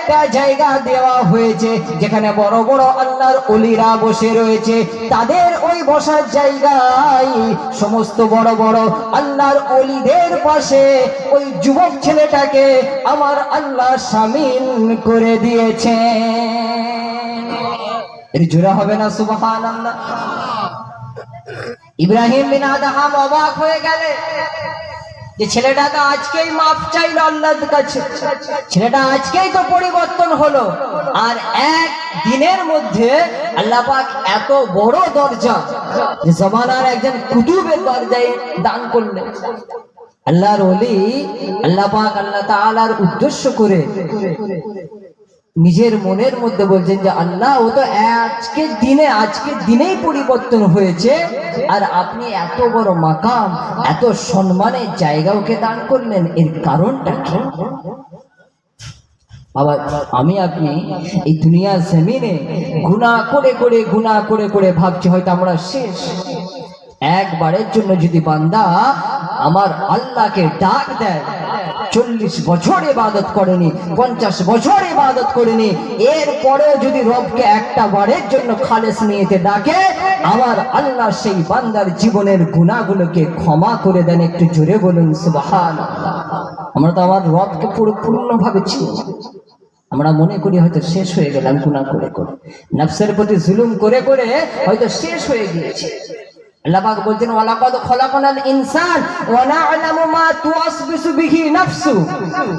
একটা জায়গা দেওয়া হয়েছে যেখানে বড় বড় আল্লাহর ওলিরা বসে রয়েছে। তাদের ওই বসার জায়গায় সমস্ত বড় বড় আল্লাহর ওলিদের পাশে ওই যুবক ছেলেটাকে আমার আল্লাহ শামিল করে দিয়েছে। এর জোরে হবে না সুবহানাল্লাহ? ইব্রাহিম বিন আদহাম অবাক হয়ে গেলেন যে ছেলেটা তো আজকেই মাফ চাইল আল্লাহর কাছে, ছেলেটা আজকেই তো পরিবর্তন হলো, আর এক দিনের মধ্যে আল্লাহ পাক এত বড় দরজা যে জমানার একজন কুতুবের দরজায় দান করলেন। আল্লাহর ওলি আল্লাহ পাক আল্লাহ তাআলার উদ্দেশ্য করে নিজের মনের মধ্যে বলছেন যে আল্লাহ ও তো আজকের দিনেই পরিবর্তন হয়েছে, আর আপনি এত বড় মাকাম এত সম্মানের জায়গা ওকে দান করলেন, এর কারণটা কি? বাবা, আমি আপনি এই দুনিয়া জমিনে গুনাহ করে করে ভাবছি হয়তো আমরা শেষ। একবারের জন্য যদি বান্দা আমার আল্লাহকে ডাক দেয়, 40 বছর ইবাদত করেনি, 50 বছর ইবাদত করেনি, এরপরেও যদি রবকে একটা বারের জন্য খালেস নিয়েতে ডাকে, আমার আল্লাহ সেই বান্দার জীবনের গুনাহগুলোকে ক্ষমা করে দেন। একটু জোরে বলুন সুবহানাল্লাহ। আমরা তো আমার রবকে পূর্ণভাবে চিনি, আমরা মনে করি হয়তো শেষ হয়ে গেলাম গুনাহ করে করে, নফসের প্রতি জুলুম করে করে হয়তো শেষ হয়ে গিয়েছে। আল্লাহ পাক বলছেন ওয়ালাকাদ খলাকনাল ইনসান ওয়া না'লামু মা তুওয়াসবিসু বিহি নাফসু।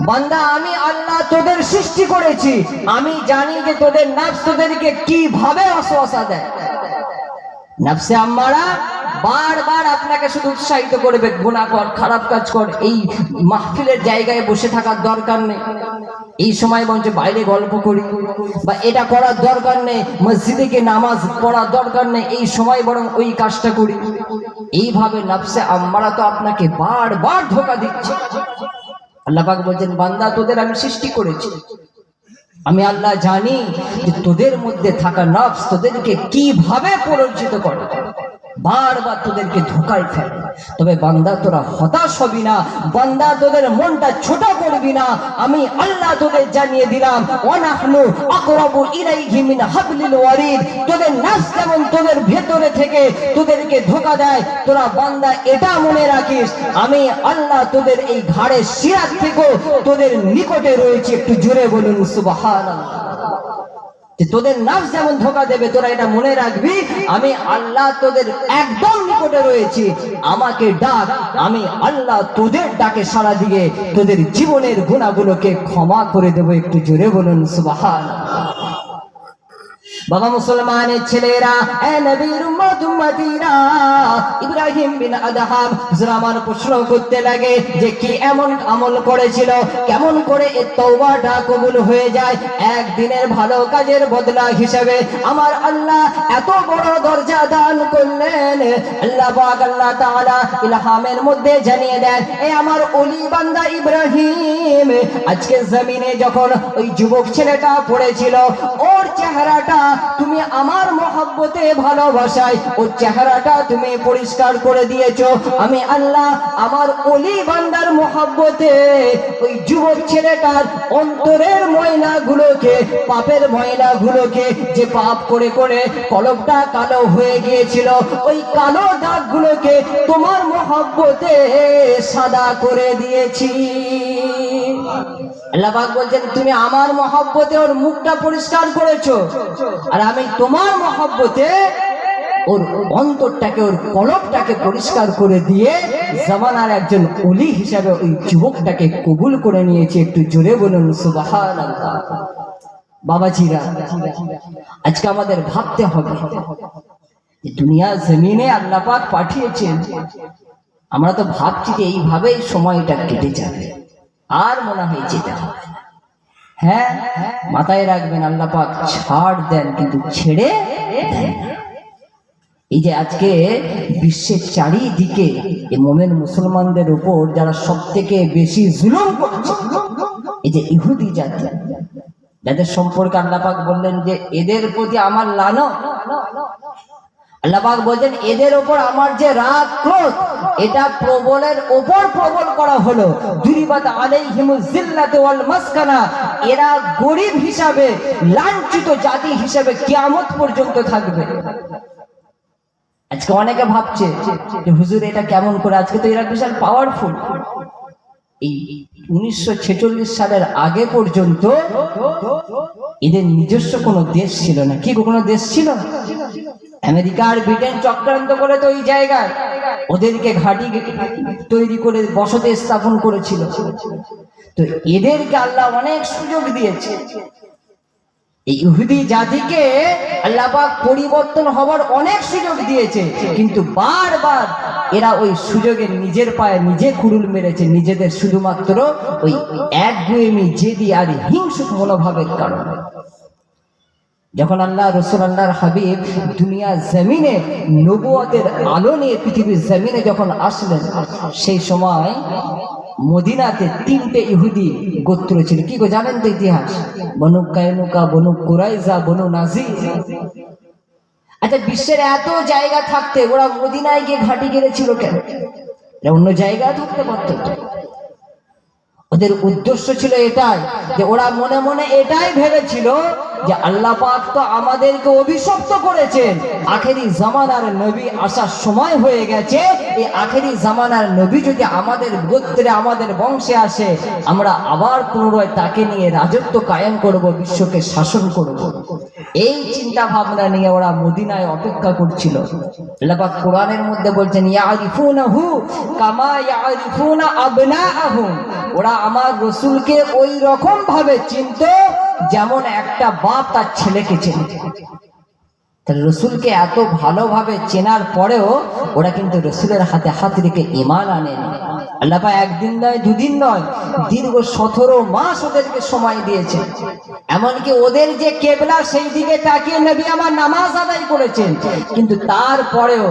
বান্দা, আমি আল্লাহ তোদের সৃষ্টি করেছি, আমি জানি যে তোদের নফস তোদেরকে কিভাবে ওয়াসওয়াসা দেয়। নফসে আম্মারা বারবার আপনাকে শুধু উৎসাহিত করবে, গুনাহ কর, খারাপ কাজ কর। এই মাহফিলের জায়গায় বসে থাকার দরকার নেই, এই সময় বলছে বাইরে গল্প করি, বা এটা করার দরকার নেই, মসজিদে গিয়ে নামাজ পড়ার দরকার নেই, এই সময় বরং ওই কাজটা করি। এইভাবে নফসে আম্মারা তো আপনাকে বারবার ধোঁকা দিচ্ছে। আল্লাহ পাক বলছেন বান্দা, তোদের আমি সৃষ্টি করেছি, আমি আল্লাহ জানি যে তোদের মধ্যে থাকা নফস তোদেরকে কিভাবে পরিচিত করে, বারবার তোদেরকে ধোঁকায় ফেলে। তবে বান্দা তোরা হতাশ হবি না, বান্দা তোদের মনটা ছোট করবি না। আমি আল্লাহ তোদের জানিয়ে দিলাম ওয়ানাহনু আকরাবু ইলাইহি মিন হাবলিল ওয়ারিদ। তোদের নফস যেমন তোদের ভেতরে থেকে তোদেরকে ধোঁকা দেয়, তোরা বান্দা এটা মনে রাখিস, আমি আল্লাহ তোদের এই ঘাড়ের শিরা থেকে তোদের নিকটে রয়েছে। একটু জোরে বলুন সুবহানাল্লাহ। যে তোদের নফস যেমন ধোঁকা দেবে, তোরা এটা মনে রাখবি, আমি আল্লাহ তোদের একদম নিকটে রয়েছি। আমাকে ডাক, আমি আল্লাহ তোদের ডাকে সাড়া দিয়ে তোদের জীবনের গুনাহগুলোকে ক্ষমা করে দেব। একটু জোরে বলুন সুবহানাল্লাহ। বাবা মুসলমানের ছেলেরা, এ নবীর উম্মত উম্মতিরা, ইব্রাহিম বিন আদহাম আমার প্রশ্ন করতে লাগে যে কি এমন আমল করেছিল, কেমন করে এর তওবাটা কবুল হয়ে যায়। একদিনের ভালো কাজের বদলা হিসেবে আমার আল্লাহ এত বড় দরজা দান করলেন। আল্লাহ পাক আল্লাহ তাআলা ইলহামের মধ্যে জানিয়ে দেন, এ আমার ওলি বান্দা ইব্রাহিম, আজকে জমিনে যখন ওই যুবক ছেলেটা পড়েছিল, ওর চেহারাটা তুমি আমার মহব্বতে ভালোবাসায় ওর চেহারাটা তুমি পরিষ্কার করে দিয়েছো। আমি আল্লাহ আমার ওলি বান্দার মহব্বতে ওই যুবক ছেলেটার অন্তরের ময়লাগুলোকে, পাপের ময়লাগুলোকে, যে পাপ করে করে কলবটা কালো হয়ে গিয়েছিল, ওই কালো দাগগুলোকে তোমার মহব্বতে সাদা করে দিয়েছি। আল্লাহ পাক বলছেন তুমি আমার মহব্বতে ওর মুখটা পরিষ্কার করেছো, আর আমি তোমার মহব্বতে ওর অন্তরটাকে, ওর কলবটাকে পরিষ্কার করে দিয়ে জামানার একজন ওলি হিসাবে ওই যুবকটাকে কবুল করে নিয়েছে। একটু জোরে বলুন সুবহানাল্লাহ। বাবাজিরা, আজকে আমাদের ভাবতে হবে দুনিয়া জমিনে আল্লাহ পাক পাঠিয়েছেন, আমরা তো ভাবছি যে এইভাবেই সময়টা কেটে যাবে, আর মনে হয় যেতে হবে। হ্যাঁ, মাথায় রাখবেন আল্লাহ পাক ছাড় দেন কিন্তু ছেড়ে দেন। এই যে আজকে বিশ্বের চারিদিকে এই মোমেন মুসলমানদের উপর যারা সব থেকে বেশি জুলুম করছে, এই যে ইহুদি জাতি, যাদের সম্পর্কে আল্লাহ পাক বললেন যে এদের প্রতি আমার লানত। আল্লাহ পাক বলেন এদের উপর আমার যে রাগ ক্রোধ এটা প্রবলের উপর প্রবল করা হলো। দুরিবাত আলাইহিমুজ জিল্লাতু ওয়াল মাসকানা, এরা গরীব হিসাবে লাঞ্ছিত জাতি হিসাবে কিয়ামত পর্যন্ত থাকবে। আজকে অনেকে ভাবছে যে হুজুর এটা কেমন করে, আজকে তো এরা বিশাল পাওয়ারফুল। এই 1946 সালের আগে পর্যন্ত এদের নিজস্ব কোনো দেশ ছিল না। কি কোনো দেশ ছিল? আমেরিকা আর ব্রিটেন চক্রান্ত করে তো ওই জায়গায় ওদেরকে ঘাঁটি তৈরি করে বসতি স্থাপন করেছিল। তো এদেরকে আল্লাহ অনেক সুযোগ দিয়েছে। এই ইহুদি জাতিকে আল্লাহ পাক পরিবর্তন হবার অনেক সুযোগ দিয়েছে, কিন্তু বারবার এরা ওই সুযোগে নিজের পায়ে নিজে কুড়ুল মেরেছে, নিজেদের শুধুমাত্র ওই একগুয়েমি, জেদি আর হিংসুক মনোভাবের কারণে। যখন আল্লাহ রসুল আল্লাহর হাবিব দুনিয়া জমিনে নবুয়তের আলো নিয়ে পৃথিবীর জমিনে যখন আসলেন, সেই সময় মদিনাতে 3টে ইহুদি গোত্র ছিল। কি গো জানেন তো ইতিহাস? বনু কায়নুকা, বনু কুরাইজা, বনু নাজির। আচ্ছা, বিশ্বের এত জায়গা থাকতে ওরা মদিনায় গিয়ে ঘাঁটি গেড়েছিল কেন? অন্য জায়গায় থাকতে পারত। ওদের উদ্দেশ্য ছিল এটাই যে ওরা মনে মনে এটাই ভেবেছিল যে আল্লাহ পাক তো আমাদেরকে অভিশপ্ত করেছেন, আখেরি জামানার নবী আসার সময় হয়ে গেছে। এই আখেরি জামানার নবী যদি আমাদের গোত্রে, আমাদের বংশে আসে, আমরা আবার পুনরায় তাকে নিয়ে রাজত্ব কায়েম করব, বিশ্বকে শাসন করব। এই চিন্তা ভাবনা নিয়ে ওরা মদিনায় অপেক্ষা করছিল। আল্লাহ পাক কোরআনের মধ্যে বলছেন ইয়ারিফুনাহু কামা ইয়ারিফুনা আবনাআহুম, ওরা আমার রসুলকে ওই রকম ভাবে চিনত যেমন একটা বাপ তার ছেলেকে চেনে। রসুলকে এত ভালোভাবে চেনার পরেও ওরা কিন্তু রসুলের হাতে হাত রেখে ঈমান আনেনি। আল্লাহ পাক একদিন নয়, দুদিন নয়, দীর্ঘ 17 মাস ওদেরকে সময় দিয়েছে। এমনকি ওদের যে কেবলা সেই দিকে তাকিয়ে নবী আমার নামাজ আদায় করেছেন, কিন্তু তারপরেও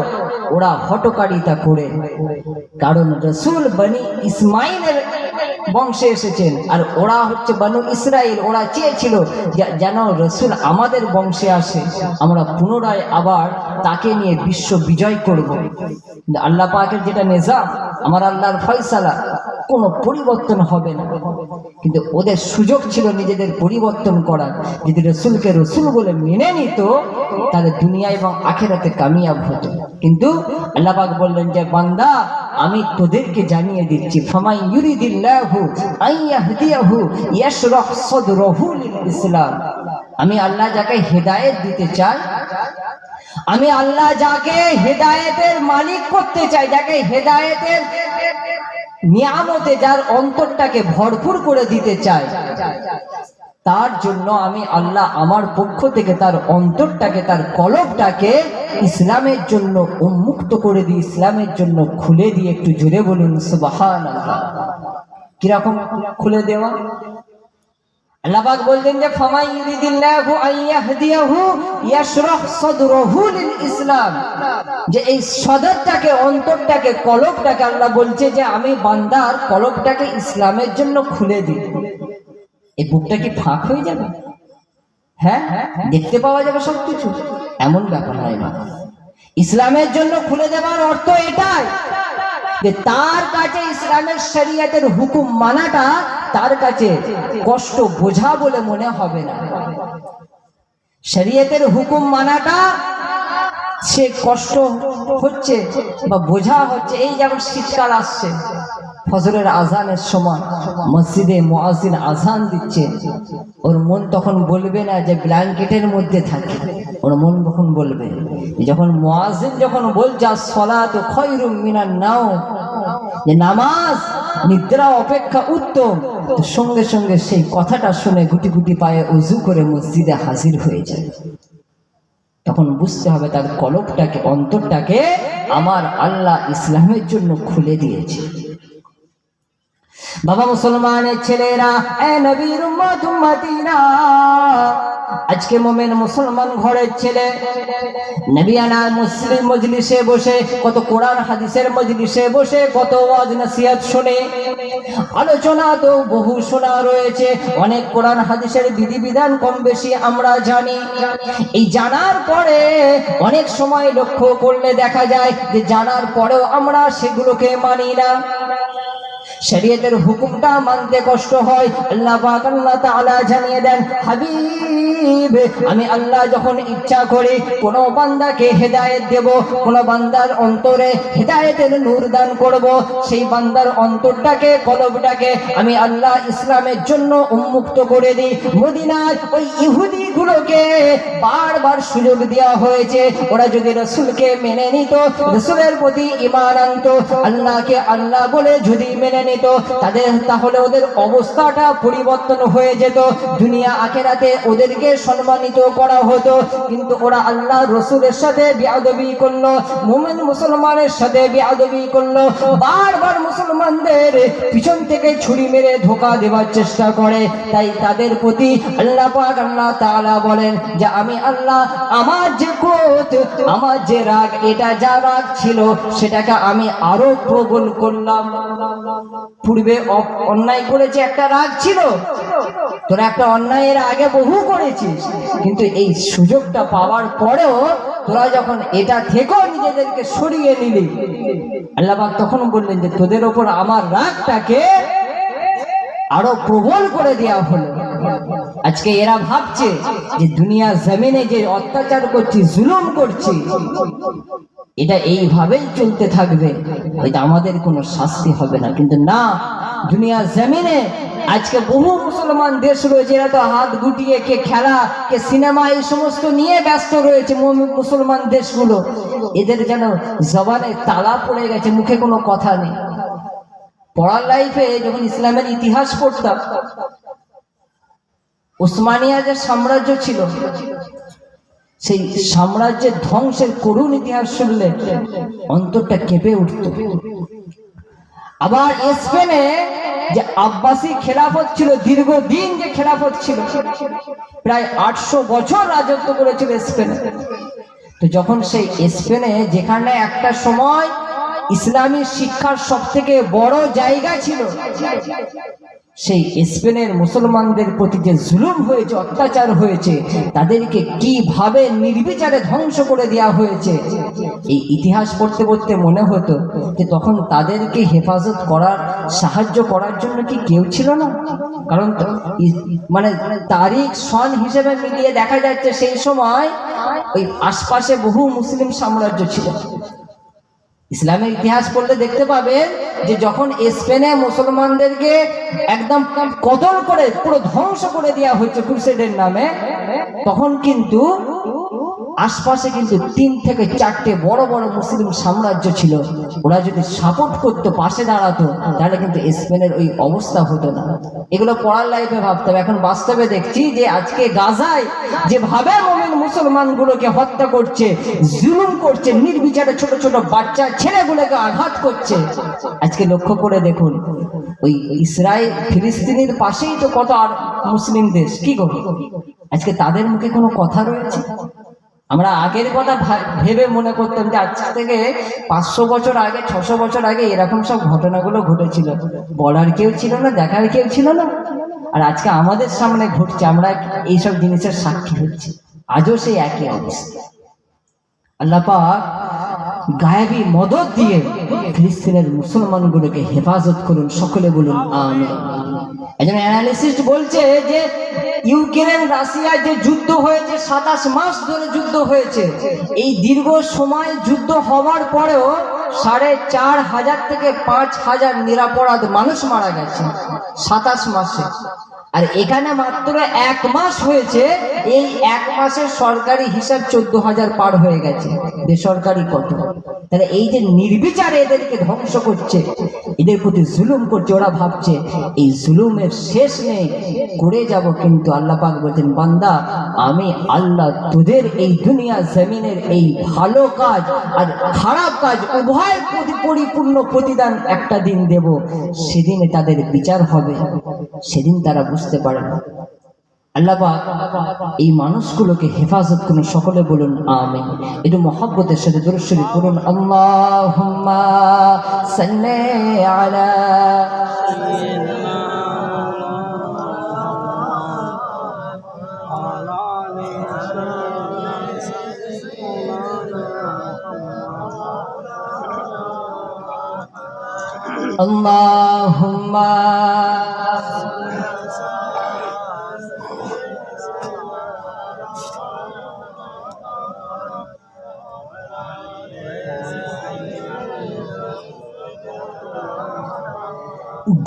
ওরা হটকারিতা করে। কারণ রসুল বনি ইসমাইলের বংশে এসেছেন, আর ওরা হচ্ছে বনু ইসরাইল। ওরা চেয়েছিল যেন রসুল আমাদের বংশে আসে, আমরা পুনরায় আবার তাকে নিয়ে বিশ্ব বিজয় করব। আল্লাহ পাকের যেটা নিজাম, আমার আল্লাহর ফয়সালা, কোনো পরিবর্তন হবে না। কিন্তু ওদের সুযোগ ছিল নিজেদের পরিবর্তন করার। যদি রসুলকে রসুল বলে মেনে নিত, তাহলে দুনিয়া এবং আখিরাতে কামিয়াব হতো। কিন্তু আল্লাহ পাক বললেন যে বান্দা, আমি তোদেরকে জানিয়ে দিচ্ছি, ফামাই ইউরিদিল্লাহু আইয়াহদিয়াহু ইয়াশরাহ সাদরাহু লিল ইসলাম। আমি আল্লাহ যাকে হেদায়েত দিতে চাই, আমি আল্লাহ যাকে হেদায়েতের মালিক করতে চাই, যাকে হেদায়েতের নিয়ামতে যার অন্তরটাকে ভরপুর করে দিতে চাই, তার জন্য আমি আল্লাহ আমার পক্ষ থেকে তার অন্তরটাকে, তার কলবটাকে ইসলামের জন্য উন্মুক্ত করে দিই, ইসলামের জন্য খুলে দিয়ে। একটু জোরে বলুন সুবহানাল্লাহ। কিরকম খুলে দেওয়া? আল্লাহ পাক বললেন যে ফামাই ইউরিদিল্লাহু আইয়াহদিয়াহু ইয়াশরাহ সাদরাহু লিল ইসলাম, যে এই সদরটাকে, অন্তরটাকে, কলবটাকে আল্লাহ বলছে যে আমি বান্দার কলবটাকে ইসলামের জন্য খুলে দিই। এই বুকটা কি ফাঁক হয়ে যাবে? হ্যাঁ, দেখতে পাওয়া যাবে সবকিছু? এমন ব্যাপার নয়। না, ইসলামের জন্য খুলে দেওয়ার অর্থ এটাই যে তার কাছে ইসলামের শরীয়তের হুকুম মানাটা তার কাছে কষ্ট, বোঝা বলে মনে হবে না। শরীয়তের হুকুম মানাটা সে কষ্ট হচ্ছে বা বোঝা হচ্ছে। এই যেমন শীতকাল আসছে, ফজরের আজানের সময় মসজিদে মুয়াজ্জিন আজান দিচ্ছে, ওর মন তখন বলবে না যে ব্ল্যাঙ্কেটের মধ্যে থাকে। ওর মন তখন বলবে, যখন মুয়াজ্জিন যখন বলছে আসসালাতু খায়রুম মিনান নাওম, যে নামাজ নিদ্রা অপেক্ষা উত্তম, তো সঙ্গে সঙ্গে সেই কথাটা শুনে গুটি গুটি পায়ে ওযু করে মসজিদে হাজির হয়ে যায়। তখন বুঝতে হবে তার কলবটাকে, অন্তরটাকে আমার আল্লাহ ইসলামের জন্য খুলে দিয়েছে। বাবা মুসলমানের ছেলেরা, এ নবীর উম্মত উম্মতিরা, আজকে মোমেন মুসলমান ঘরের ছেলে নবিয়ানা মুসলিম মজলিসে বসে, কত কোরআন হাদিসের মজলিসে বসে কত ওয়াজ নসিহত শুনে, আলোচনা তো বহু শোনা রয়েছে, অনেক কোরআন হাদিসের বিধিবিধান কম বেশি আমরা জানি। এই জানার পরে অনেক সময় লক্ষ্য করলে দেখা যায় যে জানার পরেও আমরা সেগুলোকে মানি না। শরীয়তের হুকুমটা মানতে কষ্ট হয়। আল্লাহ পাক আল্লাহ তাআলা জানিয়ে দেন, হাবিব আমি আল্লাহ যখন ইচ্ছা করি কোন বান্দাকে হেদায়েত দেব, কোন বান্দার অন্তরে হেদায়েতের নূর দান করব, সেই বান্দার অন্তরটাকে কলবটাকে আমি আল্লাহ ইসলামের জন্য উন্মুক্ত করে দিই। মদিনার ওই ইহুদি গুলোকে বারবার সুযোগ দেওয়া হয়েছে, ওরা যদি রাসূলকে মেনে নিত, রাসূলের প্রতি ঈমান আনতো, আল্লাহকে আল্লাহ বলে যদি মেনে নিত, তাদের তাহলে ওদের অবস্থাটা পরিবর্তন হয়ে যেত, দুনিয়া আখিরাতে ওদেরকে সম্মানিত করা হতো। কিন্তু ওরা আল্লাহ রাসূলের সাথে বেয়াদবি করলো, মুমিন মুসলমানের সাথে বেয়াদবি করলো, বারবার মুসলমানদের পিছন থেকে ছুরি মেরে ধোঁকা দেওয়ার চেষ্টা করে। তাই তাদের প্রতি আল্লাহ পাক আল্লাহ তাআলা বলেন যে আমি আল্লাহ আমার যে ক্রোধ, আমার যে রাগ, এটা যা রাগ ছিল সেটাকে আমি আরো প্রবল করলাম। পূর্বে অন্যায় করেছে, একটা রাগ ছিল, তোরা একটা অন্যায়ের আগে বহু করেছিস, কিন্তু এই সুযোগটা পাওয়ার পরেও তোরা যখন এটা থেকেও নিজেদেরকে সরিয়ে নিলি, আল্লাহ পাক তখন বললেন যে তোদের ওপর আমার রাগটাকে আরো প্রবল করে দেওয়া হলো। আজকে এরা ভাবছে যে দুনিয়া জমিনে যে অত্যাচার করছি, জুলুম করছি, এটা এইভাবেই চলতে থাকবে, হয়তো আমাদের কোনো শাস্তি হবে না। কিন্তু না, দুনিয়া জমিনে আজকে বহু মুসলমান দেশ রয়েছে, এরা তো হাত গুটিয়ে কে খেলা, কে সিনেমা, এই সমস্ত নিয়ে ব্যস্ত রয়েছে মুসলমান দেশগুলো। এদের যেন জবানে তালা পড়ে গেছে, মুখে কোনো কথা নেই। পড়ার লাইফে যখন ইসলামের ইতিহাস পড়তাম, উসমানিয়া যে সাম্রাজ্য ছিল, সেই সাম্রাজ্যের ধ্বংসের করুণ ইতিহাস শুনলে অন্তরটা কেঁপে উঠত। আবার স্পেনে যে আব্বাসি খেলাফত ছিল, দীর্ঘদিন যে খেলাফত ছিল, প্রায় 800 বছর রাজত্ব করেছিল স্পেনে। তো যখন সেই স্পেনে, যেখানে একটা সময় ইসলামী শিক্ষার সব থেকে বড় জায়গা ছিল, সেই স্পেনের মুসলমানদের প্রতি যে জুলুম হয়েছে, অত্যাচার হয়েছে, তাদেরকে কিভাবে নির্বিচারে ধ্বংস করে দেওয়া হয়েছে, এই ইতিহাস পড়তে পড়তে মনে হতো যে তখন তাদেরকে হেফাজত করার, সাহায্য করার জন্য কি কেউ ছিল না। কারণ মানে তারিখ সন হিসেবে মিলিয়ে দেখা যাচ্ছে সেই সময় ওই আশপাশে বহু মুসলিম সাম্রাজ্য ছিল। ইসলামের ইতিহাস পড়লে দেখতে পাবেন যে যখন স্পেনে মুসলমানদেরকে একদম কতল করে পুরো ধ্বংস করে দেওয়া হয়েছে ক্রুসেডের নামে, তখন কিন্তু আশপাশে কিন্তু 3 থেকে 4টে বড় বড় মুসলিম সাম্রাজ্য ছিল। ওরা যদি সাপোর্ট করতো, পাশে দাঁড়াতো, তাহলে কিন্তু স্পেনের ওই অবস্থা হতো না। এগুলো পড়ার লাইফে ভাবতাম। এখন বাস্তবে দেখছি যে আজকে গাজায় যেভাবে মুমিন মুসলমানগুলোকে হত্যা করছে, জুলুম করছে, নির্বিচারে ছোট ছোট বাচ্চা ছেলেগুলোকে আঘাত করছে, আজকে লক্ষ্য করে দেখুন ওই ইসরায়েল ফিলিস্তিনের পাশেই তো কত আর মুসলিম দেশ, কি গো আজকে তাদের মুখে কোনো কথা রয়েছে? আমরা আগের কথা ভেবে মনে করতাম যে আজ থেকে 500 বছর আগে, 600 বছর আগে এরকম সব ঘটনাগুলো ঘটেছিল, বলার কেউ ছিল না, দেখার কেউ ছিল না। আর আজকে আমাদের সামনে ঘটছে, আমরা এইসব জিনিসের সাক্ষী হচ্ছি। আজও সেই একই অবস্থা। আল্লাহ পাক গায়েবী মদদ দিয়ে ফিলিস্তিনের মুসলমানগুলোকে হেফাজত করুন, সকলে বলুন আমিন। একজন অ্যানালিস্ট বলছে যে ইউক্রেন রাশিয়া যে যুদ্ধ হয়েছে, 27 মাস ধরে যুদ্ধ হয়েছে, এই দীর্ঘ সময় যুদ্ধ হওয়ার পরেও 4,500 থেকে 5,000 নিরপরাধ মানুষ মারা গেছে 27 মাসে। আর এখানে মাত্র 1 মাস হয়েছে, এই 1 মাসের সরকারি হিসাব 14,000 পার হয়ে গেছে, বেসরকারি কত। তাহলে এই যে নির্বিচারে এদেরকে ধ্বংস করছে, এদের প্রতি জুলুম করছে, ওরা ভাবছে এই জুলুমের শেষ নেই, করে যাব। কিন্তু আল্লাহ পাক বলছেন, বান্দা আমি আল্লাহ তোদের এই দুনিয়া জমিনের এই ভালো কাজ আর খারাপ কাজ উভয় পরিপূর্ণ প্রতিদান একটা দিন দেব, সেদিনে তাদের বিচার হবে, সেদিন তারা বুঝতে পারে না। আল্লাহ পাক এই মানুষগুলোকে হেফাজত করুন, সকলে বলুন আমিন। একটু মহব্বতের সাথে দরুদ শরীফ পড়ুন, আল্লাহুম্মা সাল্লি আলা আল্লাহুম্মা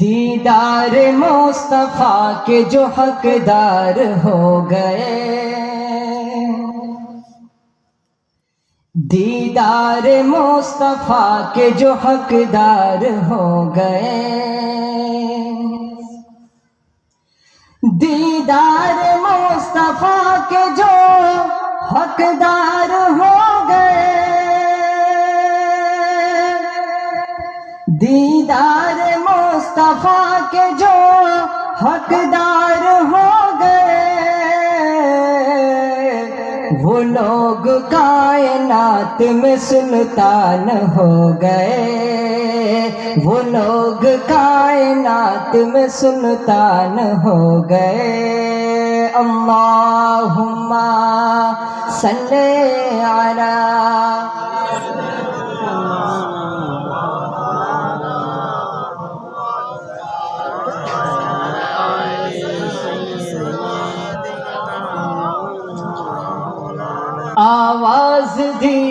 दीदार मुस्तफा के जो हकदार हो गए, दीदार मुस्तफा के जो हकदार हो गए, दीदार मुस्तफा के जो हकदार हो गए, दीदार मुस्तफा के जो हकदार हो गए, वो लोग कायनात में सुल्तान हो गए, वो लोग कायनात में सुल्तान हो गए। अल्लाहुम्मा सल्ले अला आवाज दी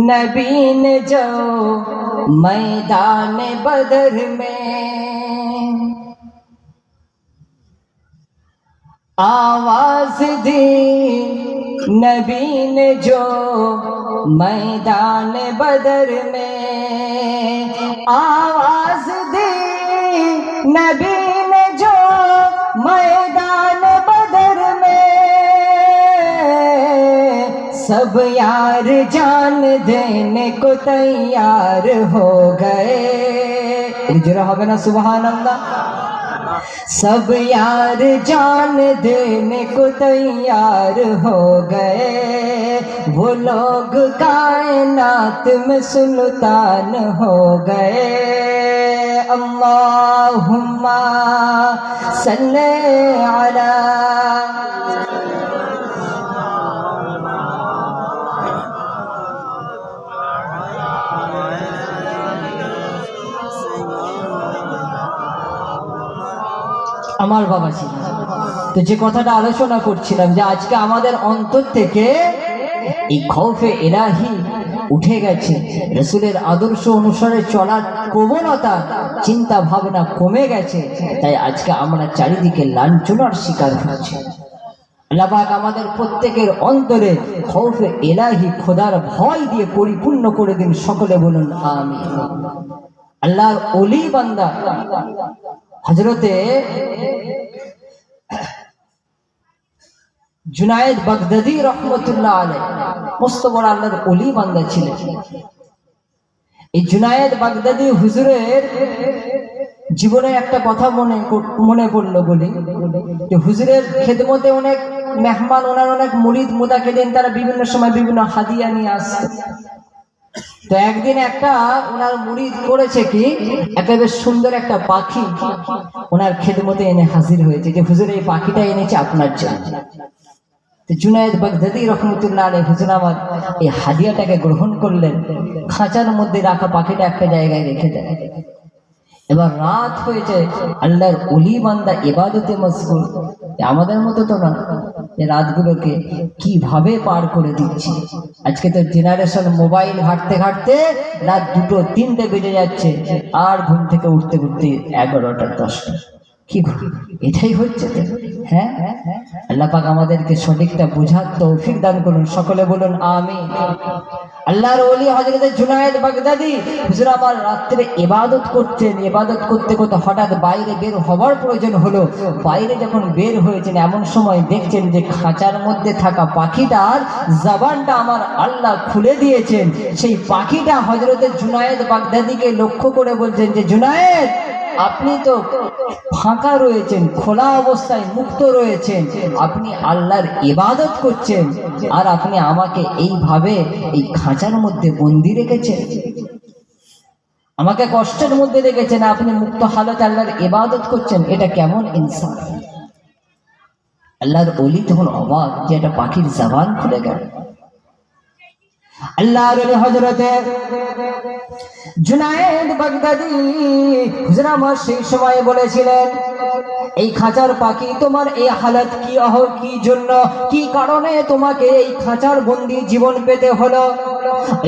नबी ने जो मैदान बदर में, आवाज दी नबी ने जो मैदान बदर में, आवाज दी नबी ने जो मैदान बदर में, सब यार जान देने को तैयार हो गए। जरा होगा ना सुभान अल्लाह। सब यार जान देने को तैयार हो गए, वो लोग कायनात में सुल्तान हो गए। अल्लाहुम्मा सल्ले अला আমার বাবা ছিল। তো যে কথাটা আলোচনা করছিলাম যে আজকে আমাদের অন্তর থেকে এই খৌফে ইলাহি উঠে গেছে, রাসূলের আদর্শ অনুসারে চলার প্রবণতা চিন্তা ভাবনা কমে গেছে, তাই আজকে আমরা চারিদিকে লাঞ্ছনার শিকার হচ্ছি। আল্লাহ পাক আমাদের প্রত্যেকের অন্তরে খৌফে ইলাহি খোদার ভয় দিয়ে পরিপূর্ণ করে দিন, সকলে বলুন আমিন। আল্লাহর ওলি বান্দা হযরতে জুনায়েদ বাগদাদী রহমতুল্লাহ আলাইহি মস্ত বড় আল্লাহর ওলি বান্দা ছিলেন। এই জুনায়েদ বাগদাদী হুজুরের জীবনে একটা কথা মনে পড়লো বলি, যে হুজুরের খেদমতে অনেক মেহমান, ওনার অনেক মুরিদ মুতাকিদিন, তারা বিভিন্ন সময় বিভিন্ন হাদিয়া নিয়ে আসতো। তো একদিন একটা ওনার মুরিদ করেছে কি, একটা বেশ সুন্দর একটা পাখি ওনার খেদমতে এনে হাজির হয়েছে, যে হুজুর এই পাখিটা এনেছে আপনার জন্য। জুনায়েদ বাগদাদী রহমতুল্লাহ আলাইহি হুজুর আমার এই হাদিয়াটাকে গ্রহণ করলেন, খাঁচার মধ্যে রাখা পাখিটা একটা জায়গায় রেখে দেন। এবার রাত হয়েছে, আল্লাহর ওলি বান্দা ইবাদতে মশগুল, আমাদের মতো তো না যে রাতগুলোকে কিভাবে পার করে দিচ্ছি। আজকে তো জেনারেশন মোবাইল ঘাঁটতে ঘাঁটতে রাত 2টো 3টে বেজে যাচ্ছে, আর ঘুম থেকে উঠতে উঠতে 11টা 10টা। কি এটাই হচ্ছে তো? হ্যাঁ, আল্লাহ পাক আমাদেরকে সঠিকটা বোঝার তৌফিক দান করুন, সকলে বলুন আমিন। আল্লাহর ওলি হযরত জুনায়েদ বাগদাদী হুজুর আমার রাত্রে ইবাদত করতেন, ইবাদত করতে করতে হঠাৎ বাইরে বের হওয়ার প্রয়োজন হলো। বাইরে যখন বের হয়েছেন এমন সময় দেখছেন যে খাঁচার মধ্যে থাকা পাখিটার জবানটা আমার আল্লাহ খুলে দিয়েছেন। সেই পাখিটা হযরত জুনায়েদ বাগদাদীকে লক্ষ্য করে বলছেন যে জুনায়েদ আপনি তো ফাঁকা রয়েছেন, খোলা অবস্থায় মুক্ত রয়েছেন, আপনি আল্লাহর ইবাদত করছেন, আর আপনি আমাকে এইভাবে এই খাঁচার মধ্যে বন্দি রেখেছেন, আমাকে কষ্টের মধ্যে রেখেছেন, আপনি মুক্ত হালতে আল্লাহর ইবাদত করছেন, এটা কেমন ইনসাফ? আল্লাহর ওলি তখন অবাক যে একটা পাখির জবান খুলে গেল। আল্লাহর ওলি হযরতে জুনায়েদ বাগদাদী হুজুর আমার সেই সময় বলেছিলেন, এই খাঁচার পাখি তোমার এই হালত কি জন্য, কি কারণে তোমাকে এই খাঁচার বন্দি জীবন পেতে হলো?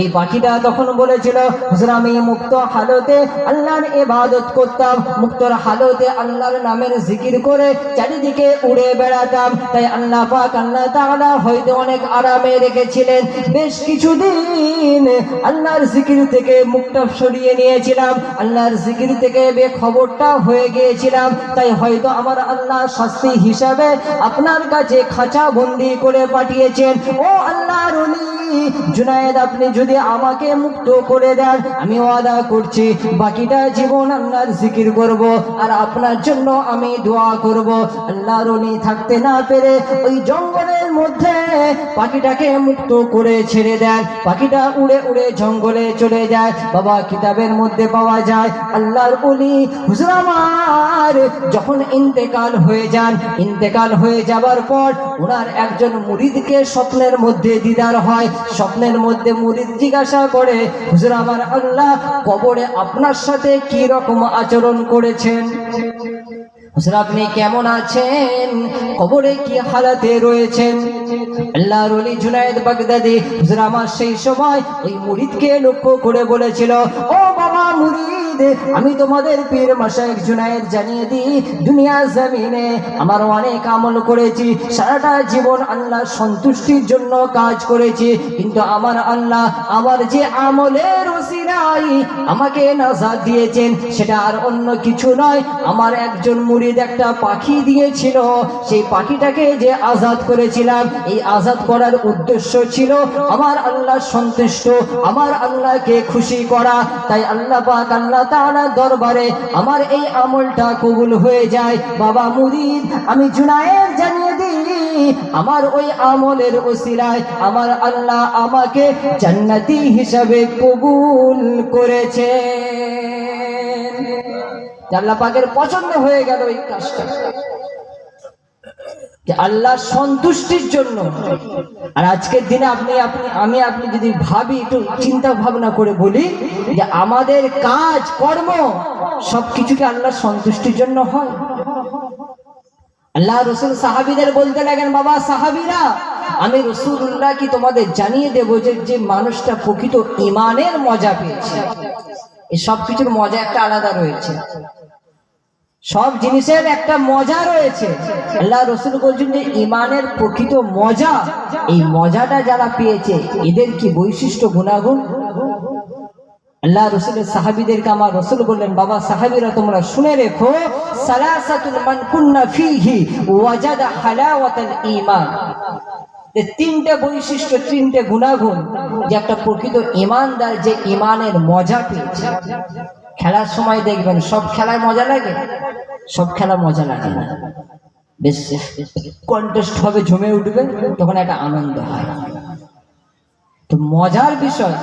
এই পাখিটা তখন বলেছিল, হুজুর আমি মুক্ত হালতে আল্লাহর ইবাদত করতাম, মুক্তর হালতে আল্লাহর নামের জিকির করে চারিদিকে উড়ে বেড়াতাম, তাই আল্লাহ পাক আল্লাহ তাআলা হয়তো অনেক আরামে রেখেছিলেন, বেশ কিছুদিন আল্লাহর জিকির থেকে মুখটা সরিয়ে নিয়েছিলাম, আল্লাহর জিকির থেকে বেখবরটা হয়ে গিয়েছিলাম, তাই হয়তো আমার আল্লাহ শাস্তি হিসাবে আপনার কাছে খাঁচা বন্দি করে পাঠিয়েছেন। ও আল্লাহর ওলি জুনায়েদ, আপনি যদি আমাকে মুক্ত করে দেন, আমি ওয়াদা করছি বাকিটা জীবন আল্লাহর জিকির করব, আর আপনার জন্য আমি দোয়া করব। আল্লাহর ওলি থাকতে না পেরে ওই জঙ্গলের মধ্যে পাখিটাকে মুক্ত করে ছেড়ে দেন, পাখিটা উড়ে উড়ে জঙ্গলে চলে যায়। বাবা কিতাবের মধ্যে পাওয়া যায় আল্লাহর ওলি হুজুর আমার যখন ইন্তেকাল হয়ে যান, ইন্তেকাল হয়ে যাবার পর ওনার একজন মুরিদকে স্বপ্নের মধ্যে দিদার হয়। স্বপ্নের মধ্যে মুরিদ জিজ্ঞাসা করে, হুজুর আমার আল্লাহ কবরে আপনার সাথে কি রকম আচরণ করেছেন? হুজুর আপনি কেমন আছেন? কবরে কি হালাতে রয়েছেন? আল্লাহর ওলি জুনায়েদ বাগদাদী হুজুর আমার সেই সময় ওই মুরিদকে লক্ষ্য করে বলেছিল, ও বাবা মুরিদ, আমি তোমাদের পীর মাশায়েখ জুনায়েদ জানিয়ে দিই, দুনিয়া জমিনে আমার অনেক আমল করেছি, সারাটা জীবন আল্লাহর সন্তুষ্টির জন্য কাজ করেছি, কিন্তু আমার আল্লাহ আমার যে আমলের ওসিলায় আমাকে নাজাত দিয়েছেন সেটা আর অন্য কিছু নয়, আমার একজন মুরিদ একটা পাখি দিয়েছিল, সেই পাখিটাকে যে আজাদ করেছিলাম, এই আজাদ করার উদ্দেশ্য ছিল আমার আল্লাহ সন্তুষ্ট, আমার আল্লাহকে খুশি করা, তাই আল্লাহ পাক আল্লাহ তাআলার দরবারে আমার এই আমলটা কবুল হয়ে যায়। বাবা মুরিদ, আমি জুনায়েদ জানিয়ে দিই, আমার ওই আমলের ওসিলায় আমার আল্লাহ আমাকে জান্নাতি হিসাবে কবুল করেছে। আল্লাহ পাকের পছন্দ হয়ে গেল এই কাজটা, যে আল্লাহ সন্তুষ্টির জন্য। আর আজকের দিনে আপনি যদি ভাবি, একটু চিন্তা ভাবনা করে বলি, যে আমাদের কাজ কর্ম সবকিছুকে আল্লাহ সন্তুষ্টির জন্য হয়। আল্লাহ রসুল সাহাবীদের বলতে লাগেন, বাবা সাহাবীরা, আমি রাসূলুল্লাহ কি তোমাদের জানিয়ে দেব যে মানুষটা প্রকৃত ঈমানের মজা পেয়েছে। এই সব কিছুর মজা একটা আলাদা রয়েছে, সব জিনিসের একটা মজা রয়েছে। আল্লাহ রসুল বলছেন যে ঈমানের প্রকৃত মজা, এই মজাটা যারা পেয়েছে এদের কি বৈশিষ্ট্য গুণাগুণ? আল্লাহ রসুলের সাহাবীদেরকে আমার রসুল বললেন, বাবা সাহাবীরা তোমরা শুনে রেখো, সালাসাতুল মান কুন্না ফীহি ওয়াজাদা হালাওয়াতাল ঈমান। তিনটে বৈশিষ্ট্য, তিনটে গুণাগুণ, যে একটা প্রকৃত ঈমানদার যে ঈমানের মজা পেয়েছে। খেলার সময় দেখবেন সব খেলায় মজা লাগে, সব খেলা মজা লাগে না, বেশ কন্টেস্ট হবে, জমে উঠবে, তখন একটা আনন্দ হয়। তো মজার বিষয়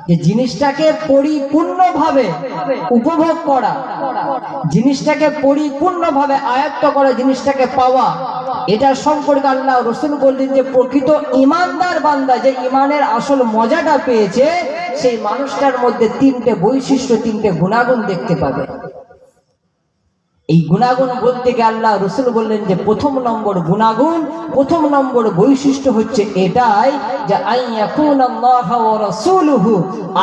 যে জিনিসটাকে পরিপূর্ণভাবে উপভোগ করা, জিনিসটাকে পরিপূর্ণভাবে আয়ত্ত করা, জিনিসটাকে পাওয়া, এটা সম্পর্কে আল্লাহ রসুল বললেন যে প্রকৃত ঈমানদার বান্দা যে ঈমানের আসল মজাটা পেয়েছে, সেই মানুষটার মধ্যে তিনটে বৈশিষ্ট্য, তিনটে গুণাগুণ দেখতে পাবে। এই গুণাগুণ বলতে গিয়ে আল্লাহ রসুল বললেন যে প্রথম নম্বর গুণাগুণ, প্রথম নম্বর বৈশিষ্ট্য হচ্ছে এটাই যে আইয়াকুনাল্লাহু ওয়া রাসূলুহু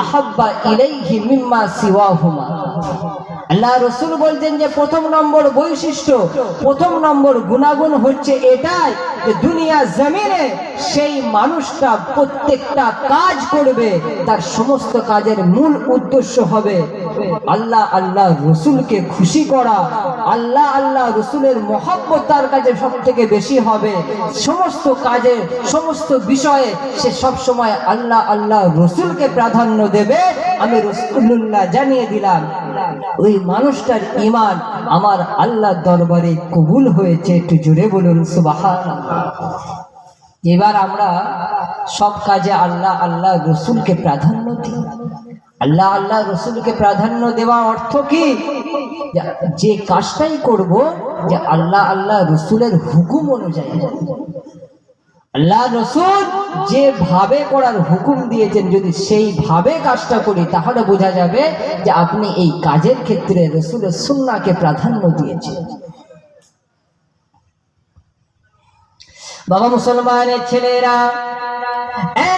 আহাব্বা ইলাইহি মিম্মা সিওয়াহুমা। আল্লাহ রসুল বলছেন যে প্রথম নম্বর বৈশিষ্ট্য, প্রথম নম্বর গুণাগুণ হচ্ছে এটাই যে দুনিয়া জমিনে সেই মানুষটা প্রত্যেকটা কাজ করবে, তার সমস্ত কাজের মূল উদ্দেশ্য হবে আল্লাহ রসুলকে খুশি করা, আল্লাহ রসুলের মহব্বত তার কাছে সব থেকে বেশি হবে। সমস্ত কাজে, সমস্ত বিষয়ে সে সব সময় আল্লাহ রসুলকে প্রাধান্য দেবে। আমি রাসূলুল্লাহ জানিয়ে দিলাম ওই মানুষটার ঈমান আমার আল্লাহর দরবারে কবুল হয়েছে। একটু জোরে বলুন সুবহানাল্লাহ। এবার আমরা সব কাজে আল্লাহ আল্লাহ রসুলকে প্রাধান্য দিই। আল্লাহ আল্লাহ রসুলকে প্রাধান্য দেওয়া অর্থ কি? যে কাজটাই করব যে আল্লাহ আল্লাহ রসুলের হুকুম অনুযায়ী, আল্লাহ রসুল যেভাবে করার হুকুম দিয়েছেন যদি সেইভাবে কাজটা করি তাহলে বোঝা যাবে যে আপনি এই কাজের ক্ষেত্রে রসুলের সুন্নাহকে প্রাধান্য দিয়েছেন। বাবা মুসলমানের ছেলেরা,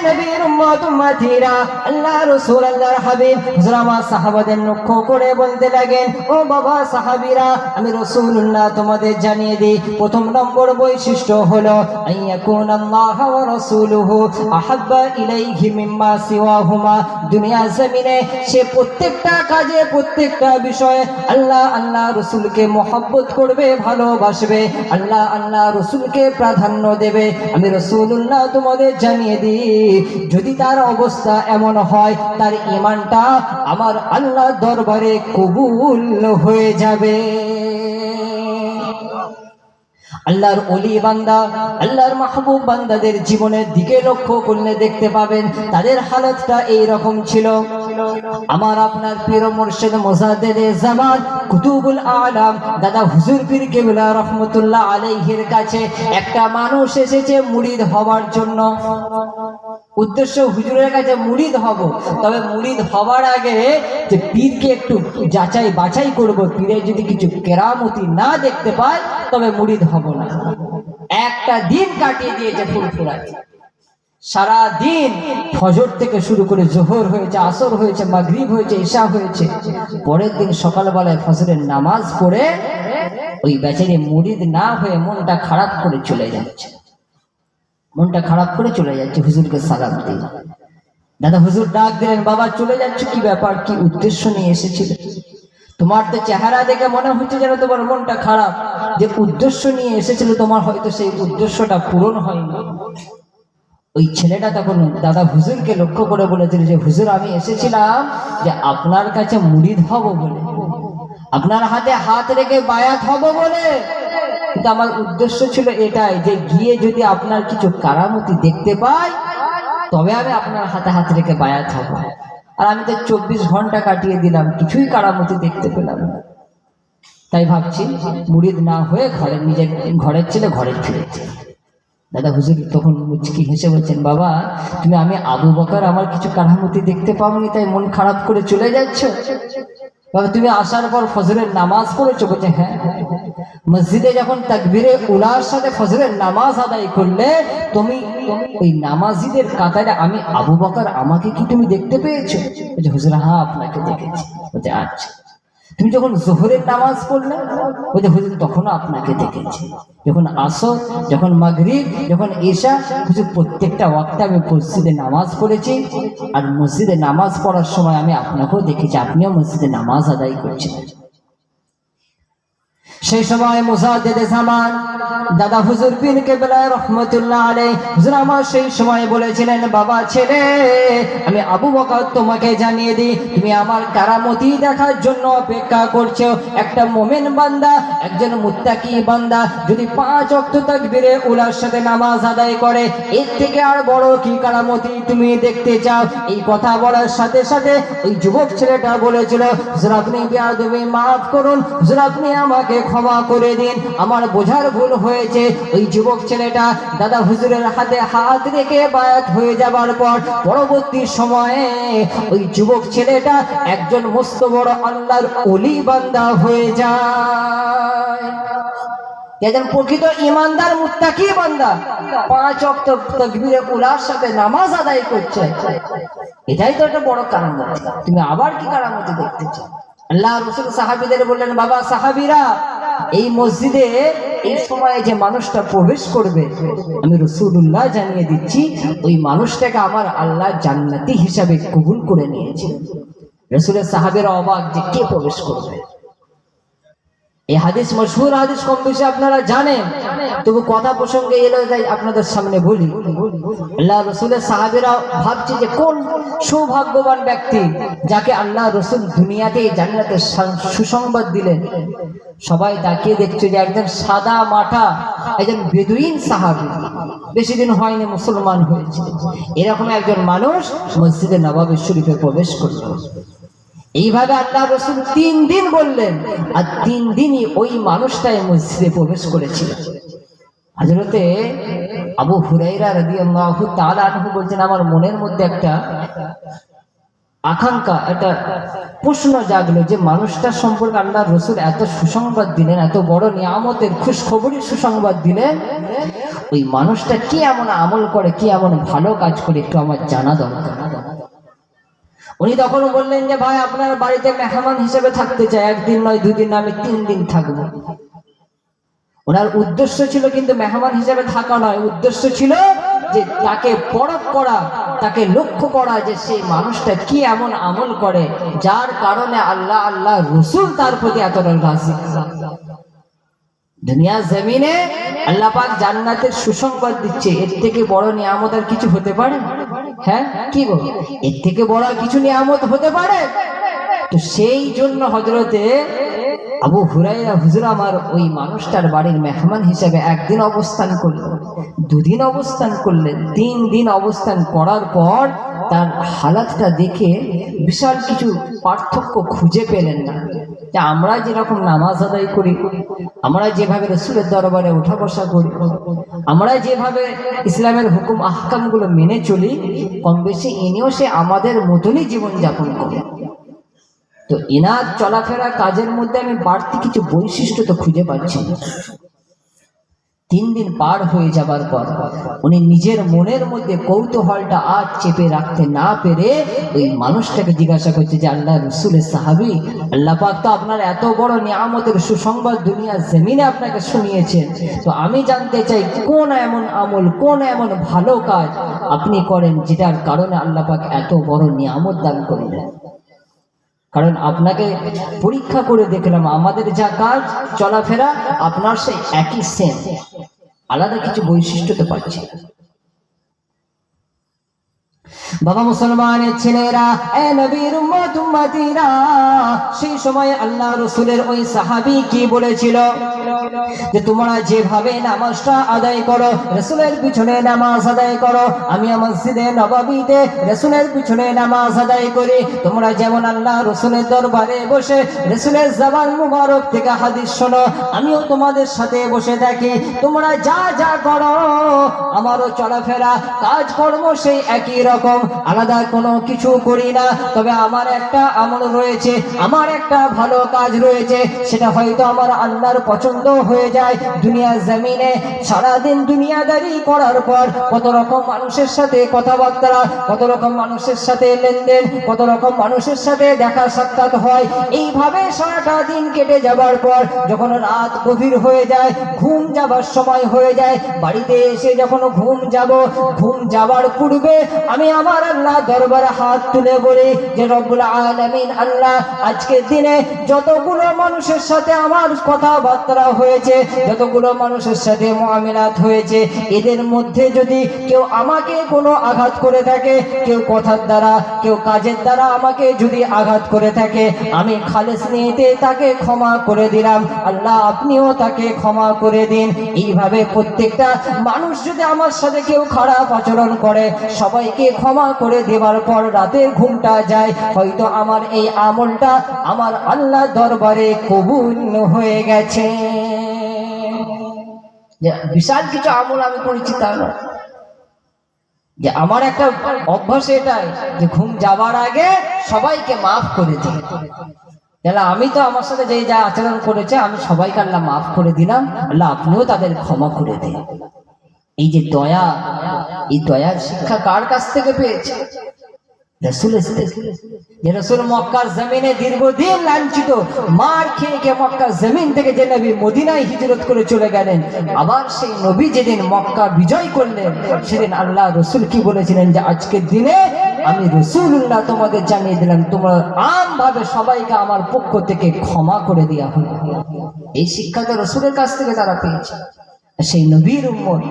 নবীর উম্মত উম্মতিরা, আল্লাহ রাসূল আল্লাহর হাবিব হুজুর আমার সাহাবাদের লক্ষ্য করে বলতে লাগেন, ও বাবা সাহাবীরা, আমি রাসূলুল্লাহ তোমাদের জানিয়ে দিই, প্রথম নম্বর বৈশিষ্ট্য হলো আইয়াকুনাল্লাহ ওয়া রাসূলুহু আহাব্বা ইলাইহি মিম্মা সিওয়াহুমা। দুনিয়া জমিনে সে প্রত্যেকটা কাজে প্রত্যেকটা বিষয়ে আল্লাহ আল্লাহ রাসূলকে মহব্বত করবে, ভালোবাসবে, আল্লাহ আল্লাহ রাসূলকে প্রাধান্য দেবে। আমি রাসূলুল্লাহ তোমাদের জানিয়ে দিই, যদি তার অবস্থা এমন হয় তার ঈমানটা আমার আল্লাহর দরবারে কবুল হয়ে যাবে। আল্লাহর ওলি বান্দা, আল্লাহর মাহবুব বান্দাদের জীবনের দিকে লক্ষ্য করলে দেখতে পাবেন তাদের হালতটা এই রকম ছিল। আমার আপনার পীর মুর্শিদ মুজাদ্দিদে জামান কুতুবুল আলাম দাদা হুজুর পীর কেবলা রহমতুল্লাহ আলাইহির কাছে একটা মানুষ এসেছে মুরিদ হওয়ার জন্য। উদ্দেশ্য হুজুরের কাছে মুরিদ হব, তবে মুরিদ হওয়ার আগে যে পীরকে একটু যাচাই বাছাই করব, পীরের যদি কিছু কেরামতি না দেখতে পাই তবে মুরিদ হব না। একটা দিন কাটিয়ে দিয়েছে ফুরফুরায়, সারা দিন ফজর থেকে শুরু করে জোহর হয়েছে, আসর হয়েছে, মাগরিব হয়েছে, ইশা হয়েছে। পরের দিন সকালবেলায় ফজরের নামাজ পড়ে ওই বেচারি মুরিদ না হয়ে মনটা খারাপ করে চলে যাচ্ছে, মনটা খারাপ করে চলে যাচ্ছে। হুজুরকে সালাম দিল, দাদা হুজুর ডাক দিলেন, বাবা চলে যাচ্ছ, কি ব্যাপার, কি উদ্দেশ্য নিয়ে এসেছিলে? তোমার তো চেহারা দেখে মনে হচ্ছে যেন তোমার মনটা খারাপ। যে উদ্দেশ্য নিয়ে এসেছিল তোমার হয়তো সেই উদ্দেশ্যটা পূরণ হয়নি। ওই ছেলেটা তখন দাদা হুজুরকে লক্ষ্য করে বলেছিল যে হুজুর, আমি এসেছিলাম যে আপনার কাছে মুরিদ হব বলে, আপনার হাতে হাত রেখে বায়াত হব বলে, কিন্তু আমার উদ্দেশ্য ছিল এটাই যে গিয়ে যদি আপনার কিছু কারামতি দেখতে পাই তবে আমি আপনার হাতে হাত রেখে বায়াত হব। আর আমি তো 24 ঘন্টা কাটিয়ে দিলাম, কিছুই কারামতি দেখতে পেলাম না। তাই ভাবছি মুরিদ না হয়ে নিজের ঘরের ছেলে ঘরে ফিরেছে। দাদা হুজুর তখন মুচকি হেসে বলছেন, বাবা তুমি আমি আবু বকর আমার কিছু কারামতি দেখতে পাওনি তাই মন খারাপ করে চলে যাচ্ছ? বাবা তুমি আসার পর ফজরের নামাজ পড়েছো? বলছে হ্যাঁ। মসজিদে যখন তাকবীরে উলার সাথে ফজরের নামাজ আদায় করলে তুমি ওই নামাজিদের কাতারে আমি আবু বকর আমাকে কি তুমি দেখতে পেয়েছো? বলছে হুজুর হ্যাঁ আপনাকে দেখেছি। বলছে আচ্ছা। তুমি যখন জোহরের নামাজ পড়লে? বলছে হুজুর তখনও আপনাকে দেখেছি। যখন আসর, যখন মাগরিব, যখন ইশা, হুজুর প্রত্যেকটা ওয়াক্তে আমি মসজিদে নামাজ পড়েছি। আর মসজিদে নামাজ পড়ার সময় আমি আপনাকেও দেখেছি, আপনিও মসজিদে নামাজ আদায় করছেন। সেই সময় মুজাদ্দিদে জামান দাদা হুজুর পীর কেবলা রহমতুল্লাহ আলাইহি হুজুর আমার সেই সময় বলেছিলেন, বাবা ছেলে আমি আবু বকর তোমাকে জানিয়ে দিই, তুমি আমার কারামতি দেখার জন্য অপেক্ষা করছো। একটা মুমিন বান্দা, একজন মুত্তাকি বান্দা যদি 5 ওয়াক্ত তাকবীরে উলার সাথে নামাজ আদায় করে, এর থেকে আর বড় কি কারামতি তুমি দেখতে চাও? এই কথা বলার সাথে সাথে ওই যুবক ছেলেটা বলেছিল, হুজুর আপনি বেয়াদবি মাফ করুন, হুজুর আপনি আমাকে ক্ষমা করে দিন, আমার বোঝার ভুল হয়েছে। ওই যুবক ছেলেটা দাদা হুজুরের হাতে হাত রেখে বায়াত হয়ে যাবার পর পরবর্তী সময়ে ওই যুবক ছেলেটা একজন মস্ত বড় আল্লাহর ওলি বান্দা হয়ে যায়, একজন প্রকৃত ইমানদার মুত্তাকি বান্দা, 5 ওয়াক্ত তাকবীরে উলার সাথে নামাজ আদায় করছে। এটাই তো একটা বড় কারামত। তুমি আবার কি কারামতি দেখতে চাও? আল্লাহ রাসূল সাহাবীদের বললেন, বাবা সাহাবীরা এই মসজিদে এই সময়ে যে মানুষটা প্রবেশ করবে আমি রাসূলুল্লাহ জানিয়ে দিচ্ছি ওই মানুষটাকে আমার আল্লাহ জান্নাতি হিসাবে কবুল করে নিয়েছে। রাসূলের সাহাবীরা অবাক যে কে প্রবেশ করবে। এই হাদিস মশহুর হাদিস, কম বেশি আপনারা জানেন, তবু কথা প্রসঙ্গে এলো তাই আপনাদের সামনে বলি। আল্লাহ রসুলের সাহাবীরা ভাবছে যে কোন সৌভাগ্যবান ব্যক্তি যাকে আল্লাহ রসুল দুনিয়াতে জান্নাতের সুসংবাদ দিলেন। সবাই তাকিয়ে দেখছে যে একজন সাদা মাটা একজন বেদুইন সাহাবী, বেশি দিন হয়নি মুসলমান হয়েছে, এরকম একজন মানুষ মসজিদে নববী শরীফে প্রবেশ করল। এইভাবে আল্লাহ রসুল 3 দিন বললেন, আর 3 দিনই ওই মানুষটাই মসজিদে প্রবেশ করেছিল। হযরতে আবু হুরায়রা রাদিয়াল্লাহু তাআলা আনহু বলছেন, আমার মনের মধ্যে একটা আকাঙ্ক্ষা, একটা প্রশ্ন জাগলো যে মানুষটা সম্পর্কে আল্লাহ রসুল এত সুসংবাদ দিলেন, এত বড় নিয়ামতের খুশখবরি সুসংবাদ দিলেন, ওই মানুষটা কি এমন আমল করে, কি এমন ভালো কাজ করে, একটু আমার জানা দরকার। উনি তখন বললেন যে ভাই, আপনার বাড়িতে মেহমান হিসেবে থাকতে চাই, 1 দিন নয় 2 দিন না, আমি 3 দিন থাকবো। ওনার উদ্দেশ্য ছিল কিন্তু মেহমান হিসেবে থাকা নয়, উদ্দেশ্য ছিল যে তাকে পরখ করা, তাকে লক্ষ্য করা যে সেই মানুষটা কি এমন আমল করে যার কারণে আল্লাহ রসুল তার প্রতি এতটা রাজি। দুনিয়া জমিনে আল্লাহ পাক জান্নাতের সুসংবাদ দিচ্ছে, এর থেকে বড় নিয়ামত আর কিছু হতে পারে? হ্যাঁ, কি বল, এর থেকে বড় কিছু নিয়ামত হতে পারে? তো সেই জন্য হযরতে আবু হুরায়রা হুজুর আমার ওই মানুষটার বাড়ির মেহমান হিসেবে 1 দিন অবস্থান করলেন, 2 দিন অবস্থান করলেন, 3 দিন অবস্থান করার পর তার হালাতটা দেখে বিশাল কিছু পার্থক্য খুঁজে পেলেন না। যে আমরা যেরকম নামাজ আদায় করি, আমরা যেভাবে রাসূলের দরবারে ওঠা বসা করি, আমরা যেভাবে ইসলামের হুকুম আহকামগুলো মেনে চলি, কম বেশি ইনিও সে আমাদের মতনই জীবনযাপন করে। তো এনার চলাফেরা কাজের মধ্যে আমি বাড়তি কিছু বৈশিষ্ট্য তো খুঁজে পাচ্ছি। 3 দিন পার হয়ে যাবার পর উনি নিজের মনের মধ্যে কৌতূহলটা আজ চেপে রাখতে না পেরে ওই মানুষটাকে জিজ্ঞাসা করছে যে আল্লাহ রসুলের সাহাবী, আল্লাহ পাক তো আপনার এত বড় নিয়ামতের সুসংবাদ দুনিয়া জমিনে আপনাকে শুনিয়েছেন, তো আমি জানতে চাই কোন এমন আমল, কোন এমন ভালো কাজ আপনি করেন যেটার কারণে আল্লাহ পাক এত বড় নিয়ামত দান করলেন। কারণ আপনাকে পরীক্ষা করে দেখলাম, আমাদের যা কাজ চলাফেরা আপনার সেই একই সেম, আলাদা কিছু বৈশিষ্ট্য তো পাচ্ছি। বাবা মুসলমানের ছেলেরা, এ নবীর উম্মত উম্মতিরা, সেই সময় আল্লাহ রাসূলের ওই সাহাবী কি বলেছিল যে তোমরা যেভাবে নামাজটা আদায় করো, রাসূলের পিছনে নামাজ আদায় করো, আমি মসজিদে নববীতে রাসূলের পিছনে নামাজ আদায় করি। তোমরা যেমন আল্লাহ রাসূলের দরবারে বসে রাসূলের জবান মুবারক থেকে হাদিস শোনো, আমিও তোমাদের সাথে বসে থাকি। তোমরা যা যা করো, আমারও চলাফেরা কাজকর্ম সেই একই রকম, আলাদা কোনো কিছু করি না। তবে আমার একটা আমল রয়েছে, আমার একটা ভালো কাজ রয়েছে, সেটা হয়তো আমার আল্লাহর পছন্দ হয়ে যায়। দুনিয়া জমিনে সারাদিন দুনিয়াদারি করার পর কত রকম মানুষের সাথে কথাবার্তা, কত রকম মানুষের সাথে লেনদেন, কত রকম মানুষের সাথে দেখা সাক্ষাৎ হয়। এইভাবে সারাটা দিন কেটে যাবার পর যখন রাত গভীর হয়ে যায়, ঘুম যাবার সময় হয়ে যায়, বাড়িতে এসে যখন ঘুম যাবার পূর্বে আমি আমার আল্লাহ দরবারে হাত তুলে বলি যে রব্বুল আলামিন, আল্লাহ আজকের দিনে যতগুলো মানুষের সাথে আমার কথাবার্তা হয়েছে, যতগুলো মানুষের সাথে মুআমিলাত হয়েছে, এদের মধ্যে যদি কেউ আমাকে কোনো আঘাত করে থাকে, কেউ কথার দ্বারা, কেউ কাজের দ্বারা আমাকে যদি আঘাত করে থাকে, আমি খালেস নিয়েতে তাকে ক্ষমা করে দিলাম। আল্লাহ আপনিও তাকে ক্ষমা করে দিন। এইভাবে প্রত্যেকটা মানুষ যদি আমার সাথে কেউ খারাপ আচরণ করে, সবাইকে ক্ষমা করে দেবার পর রাতের ঘুমটা যায়, হয়তো আমার এই আমলটা আমার আল্লাহ দরবারে কবুল হয়ে গেছে। বিশাল কিছু আমল আমি করেছি তা না, যে আমার একটা অভ্যাস এটাই যে ঘুম যাবার আগে সবাইকে মাফ করে দিই। তাহলে আমি তো আমার সাথে যে যা আচরণ করেছে আমি সবাইকে আল্লাহ মাফ করে দিলাম, আল্লাহ আপনিও তাদের ক্ষমা করে দিন। এই যে দয়া, এই দয়ার শিক্ষা কার কাছ থেকে পেয়েছে? রাসূলের থেকে। যে রাসূল মক্কার জমিনে দীর্ঘদিন লাঞ্ছিত, মার খেয়ে মক্কার জমিন থেকে যে নবী মদিনায় হিজরত করে চলে গেলেন, আবার সেই নবী যেদিন মক্কা বিজয় করলেন, সেদিন আল্লাহ রাসূল কি বলেছিলেন যে আজকের দিনে আমি রাসূলুল্লাহ তোমাদের জানিয়ে দিলাম, তোমরা আমভাবে সবাইকে আমার পক্ষ থেকে ক্ষমা করে দেওয়া হলো। এই শিক্ষা তো রাসূলের কাছ থেকে তারা পেয়েছে, সেই নবীর উম্মত।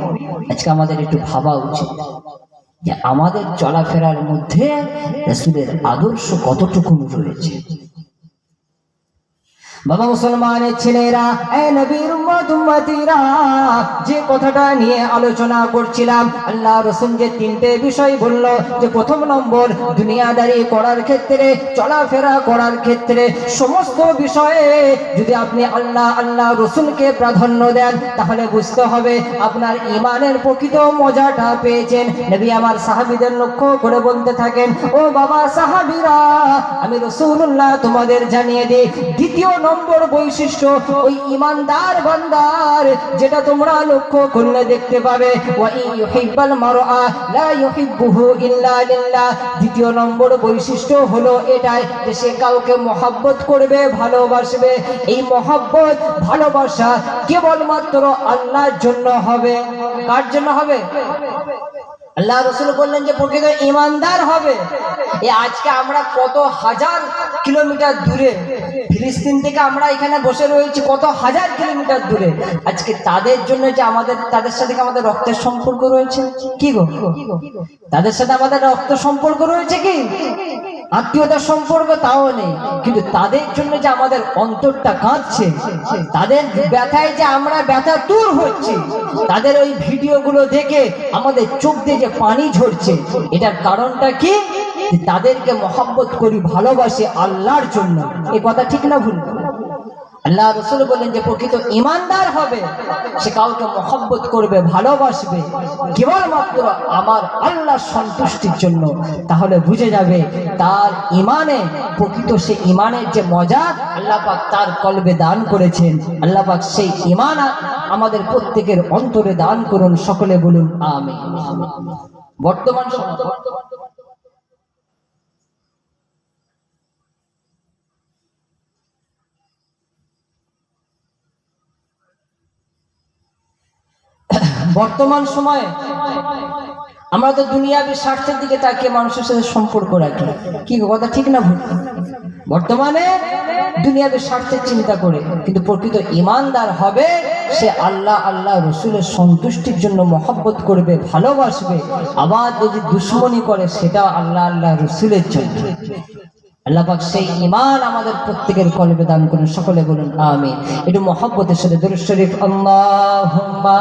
আজকে আমাদের একটু ভাবা উচিত যে আমাদের চলাফেরার মধ্যে রাসূলের আদর্শ কতটুকু রয়েছে। বাবা মুসলমানের ছেলেরা, এ নবীর উম্মত উম্মতিরা, যে কথাটা নিয়ে আলোচনা করছিলাম, আল্লাহ রাসূল যে তিনটে বিষয় বলল, যে প্রথম নম্বর দুনিয়াদারি করার ক্ষেত্রে, চলাফেরা করার ক্ষেত্রে সমস্ত বিষয়ে যদি আপনি আল্লাহ রাসূলকে প্রাধান্য দেন, তাহলে বুঝতে হবে আপনার ঈমানের প্রকৃত মজাটা পেয়েছেন। নবী আমার সাহাবীদের লক্ষ্য করে বলতে থাকেন, ও বাবা সাহাবীরা, আমি রাসূলুল্লাহ তোমাদের জানিয়ে দিই, দ্বিতীয় নম্বর বৈশিষ্ট্য ওই ঈমানদার বান্দার, যেটা তোমরা লক্ষ্য করলে দেখতে পাবে, ওয়া ইউহিব্বাল মারআ লা ইউহিব্বুহু ইল্লা লিল্লাহ। দ্বিতীয় নম্বর বৈশিষ্ট্য হলো এটাই, যে সে কাউকে মহব্বত করবে, ভালোবাসবে। এই মহব্বত ভালোবাসা কেবলমাত্র আল্লাহর জন্য হবে। কার জন্য হবে? আল্লাহ রাসূল বললেন যে প্রকৃত ঈমানদার হবে। আজকে আমরা কত হাজার কিলোমিটার দূরে, ফিলিস্তিন থেকে আমরা এখানে বসে রয়েছি কত হাজার কিলোমিটার দূরে, আজকে তাদের জন্য যে তাদের সাথে আমাদের রক্তের সম্পর্ক রয়েছে, কি গো, তাদের সাথে আমাদের রক্ত সম্পর্ক রয়েছে, কি আত্মীয়তার সম্পর্ক তাও নেই, কিন্তু তাদের জন্য যে আমাদের অন্তরটা কাঁদছে, তাদের ব্যথায় যে আমরা ব্যথা দূর হচ্ছে, তাদের ওই ভিডিওগুলো দেখে আমাদের চোখ দিয়ে যে পানি ঝরছে, এটার কারণটা কি? তাদেরকে মহব্বত করি, ভালোবাসি আল্লাহর জন্য। এ কথা ঠিক না ভুল? আল্লাহ রাসূল বলেন যে প্রকৃত ঈমানদার হবে, সে কাউকে মহব্বত করবে, ভালোবাসবে কেবলমাত্র আমার আল্লাহর সন্তুষ্টির জন্য। তাহলে বুঝে যাবে তার ঈমানে, প্রকৃত সে ঈমানের যে মজা আল্লাহ পাক তার কলবে দান করেছেন। আল্লাহ পাক সেই ঈমান আমাদের প্রত্যেকের অন্তরে দান করুন। সকলে বলুন আমিন। বর্তমান সময়ে আমরা তো দুনিয়াবী স্বার্থের দিকে তাকিয়ে মানুষের সাথে সম্পর্ক রাখি, কি কথা ঠিক না ভুল? বর্তমানে দুনিয়াবী স্বার্থের চিন্তা করে, কিন্তু প্রকৃত ঈমানদার হবে সে আল্লাহ রাসূলের সন্তুষ্টির জন্য মহব্বত করবে, ভালোবাসবে। আবার যদি দুশমনি করে, সেটা আল্লাহ রাসূলের জন্য। আল্লাহ পাক সেই ঈমান আমাদের প্রত্যেকের কলবে দান করুন। সকলে বলুন আমিন। একটু মহব্বতের সাথে দুরূদ শরীফ আল্লাহুম্মা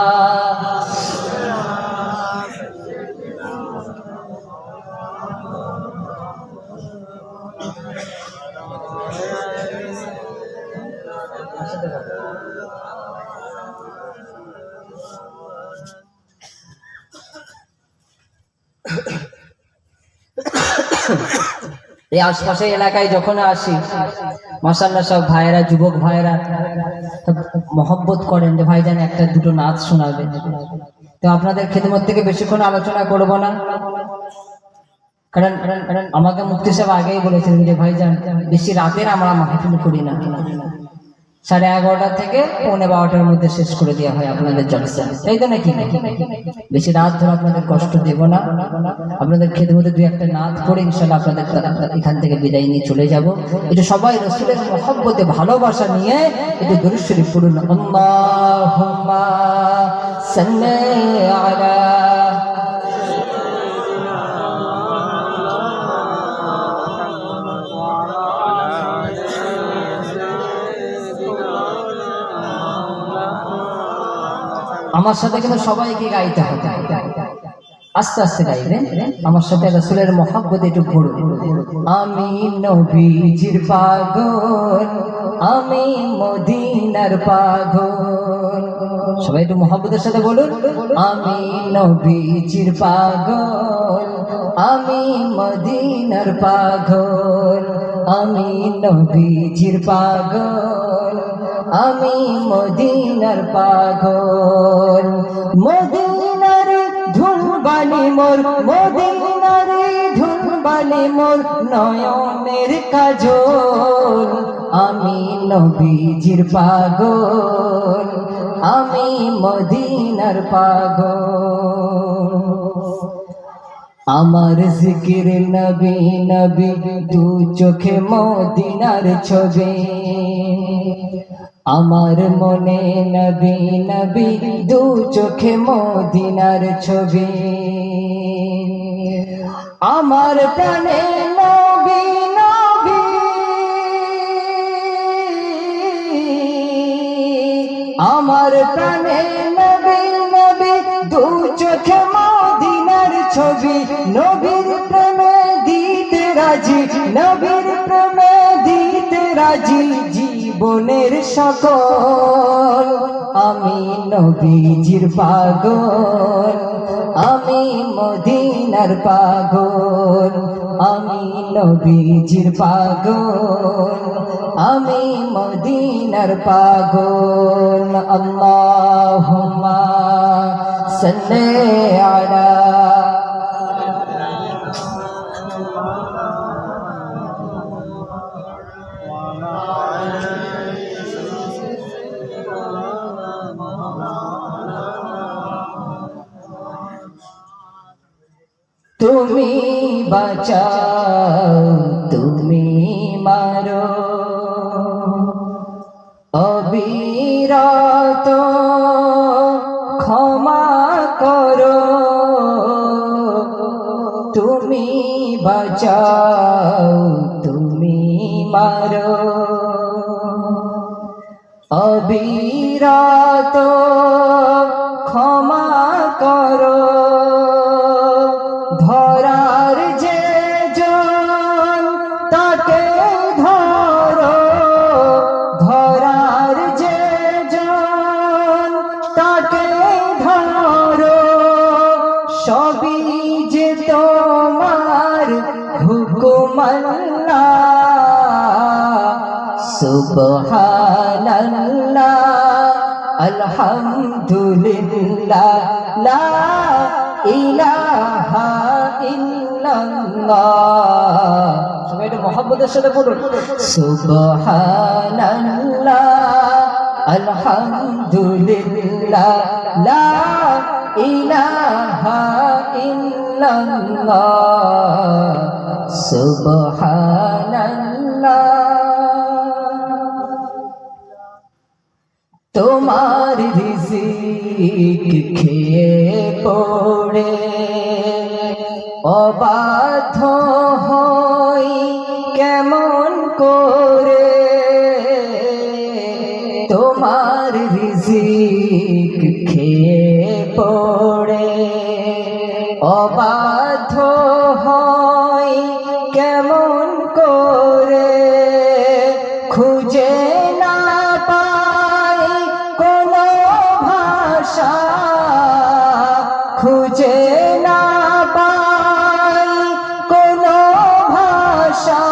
এই আশপাশের এলাকায় যখন আসি, মাশাআল্লাহ সব ভাইয়েরা, যুবক ভাইয়েরা মহব্বত করেন যে ভাইজান একটা দুটো নাচ শোনাবে। তো আপনাদের খেদমত থেকে বেশিক্ষণ আলোচনা করব না, কারণ আমাকে মুফতি সাহেব আগেই বলেছিলেন যে ভাইজান বেশি রাতের আমরা মাহফিল করি না, 11:30 থেকে 12:15 মধ্যে শেষ করে দেওয়া হয় আপনাদের জলসা, তাই তো নাকি? বেশি রাত ধরে আপনাদের কষ্ট দেব না। আপনাদের খেদমতে দুই একটা নাচ পড়ে ইনশাআল্লাহ আপনাদের এখান থেকে বিদায় নিয়ে চলে যাব। এটা সবাই রাসূলের মহব্বতে, ভালোবাসা নিয়ে একটু দুরূদ শরীফ পড়ুন। আল্লাহুম্মা সাল্লি আলা আমার সাথে কিন্তু সবাইকে গাইতে হবে, আস্তে আস্তে গাইবেন। আমার সাথে রাসূলের মহব্বতে একটু পড়ুন। আমি নবীজির পাগল, আমি মদিনার পাগল। সবাই একটু মহব্বতের সাথে বলুন, আমি নবীজির পাগল, আমি মদিনার পাগল, আমি নবীজির পাগল, আমি মদিনার পাগল। মদিনার ধুন বানি মোর, মদিনার ধুন বানি মোর নয়নের কাজল। আমি নবীজির পাগল, আমি মদিনার পাগল। আমার জিকির নবী নবী, দু চোখে মদিনার ছবি। আমার মনে নবী নবী, দু চোখে মদিনার ছবি। আমার প্রাণে নবী নবী, আমার প্রাণে নবী নবী, দু চোখে মদিনার ছবি। নবীর প্রেমে দিতে রাজি, নবীর প্রেমে দিতে রাজি জীবনের সকল। আমি নবীজির পাগল, আমি মদিনার পাগল, আমি নবীজির পাগল, আমি মদিনার পাগল। আল্লাহুম্মা সাল্লি আলা তুমি বাঁচাও, তুমি মারো, অবিরত ক্ষমা করো। তুমি বাঁচাও, তুমি মারো, অবিরত ক্ষমা করো। ধরার যে জন তাকে ধরো, ধরার যে জন তাকে ধরো। সবই যে তোমার হুকুম আল্লাহ। সুবহানাল্লাহ আলহামদুলিল্লাহ লা ইলাহা ইল্লাল্লাহ। সবাই এটা মুহাম্মদের সাথে বলুন, সুবহানাল্লাহ আলহামদুলিল্লাহ লা ইলাহা ইল্লাল্লাহ। সুবহানাল্লাহ। তোমার রিজিক খেয়ে পড়ে অবাধ্য হই কেমন করে। তোমার রিজিক খেয়ে পড়ে অবাধ্য হই কেমন করে। খুঁজে না পাই কোনো ভাষা, খুঁজে না পাই কোনো ভাষা।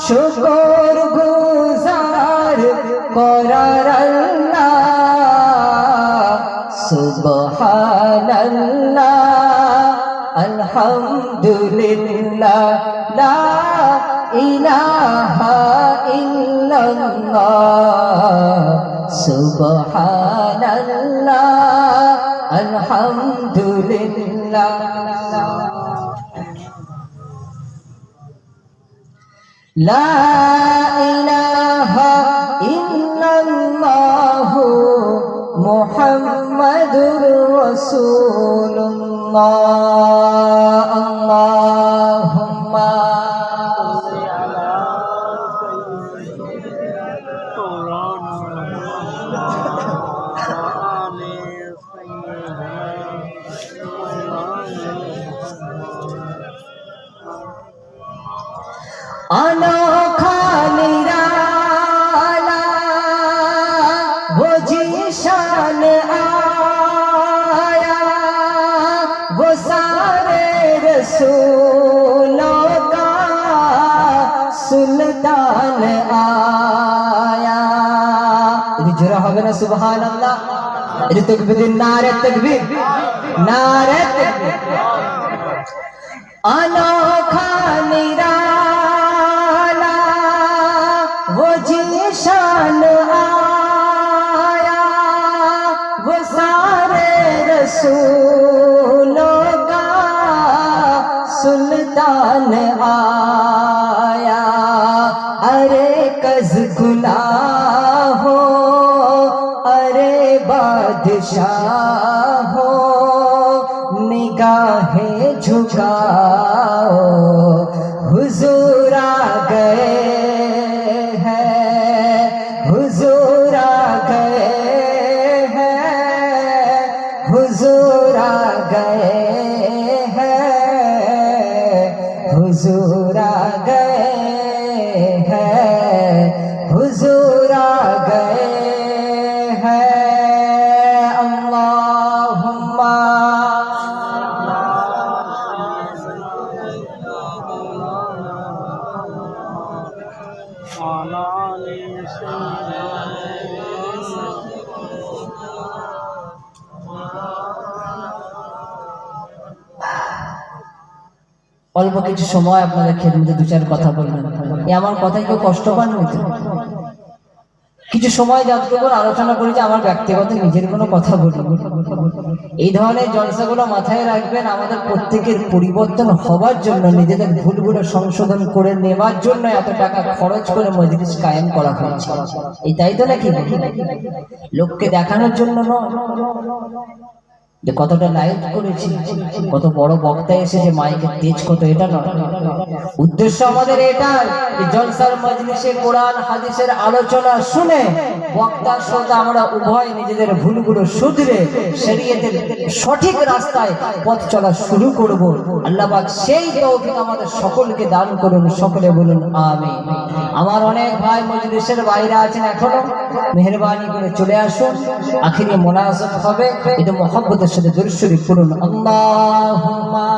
শুকর গুজার করার আল্লাহ। সুবহানাল্লাহ আলহামদুলিল্লাহ লা ইলাহা ইল্লাল্লাহ। সুবহানাল্লাহ আলহামদুলিল্লাহ। লা ইলাহা ইল্লাল্লাহ মুহাম্মাদুর রাসূলুল্লাহ। আল্লাহুম্মা अनोखा निराला वो जीशान आया, वो सारे रसूलों का सुल्तान आया। ये जुरा होगा ना सुभान अल्लाह। ये तकबीर नारे तकबीर, नारे तकबीर। अनोखा निराला वो जीशान आया, वो सारे रसूलों का गुनाह हो, अरे बादशाह हो, निगाहें झुकाओ, हुजूर आ गए हैं, हुजूर आ गए हैं, हुजूर आ गए हैं, हुजूर आ गए हैं, हुजूर आ गए हैं। अल्लाहुम्मा অল্প কিছু সময় আপনাদের খেদমতে দু চার কথা বলবেন। আমার কথায় কেউ কষ্ট পাননি তো? কিছু সময় যতটুকু আলোচনা করি যে আমার ব্যক্তিগত নিজের কোনো কথা বলবো। এই ধরনের জলসাগুলো মাথায় রাখবেন, আমাদের প্রত্যেকের পরিবর্তন হবার জন্য, নিজেদের ভুলগুলো সংশোধন করে নেওয়ার জন্য এত টাকা খরচ করে মজলিস কায়েম করা হয়েছে। এই তাই তো নাকি? লোককে দেখানোর জন্য নয় যে কতটা লাইট করেছি, কত বড় বক্তা এসেছে, মাইকের তেজ কত, এটা নয়। উদ্দেশ্য আমাদের এটাই, জলসার মজলিসে কোরআন হাদিসের আলোচনা শুনে বক্তার সাথে আমরা উভয় নিজেদের ভুলগুলো শুধরে শরীয়তের সঠিক রাস্তায় পথ চলা শুরু করব। আল্লাহ পাক সেই তৌফিক আমাদের সকলকে দান করুন, সকলে বলুন আমিন। আমার অনেক ভাই মজলিসের বাইরে আছেন, এখনো মেহেরবানি করে চলে আসুন, আখিরি মোনাজাত হবে। এটা মহব্বতের সাথে দুরূদ শরীফ পড়ুন। আল্লাহুম্মা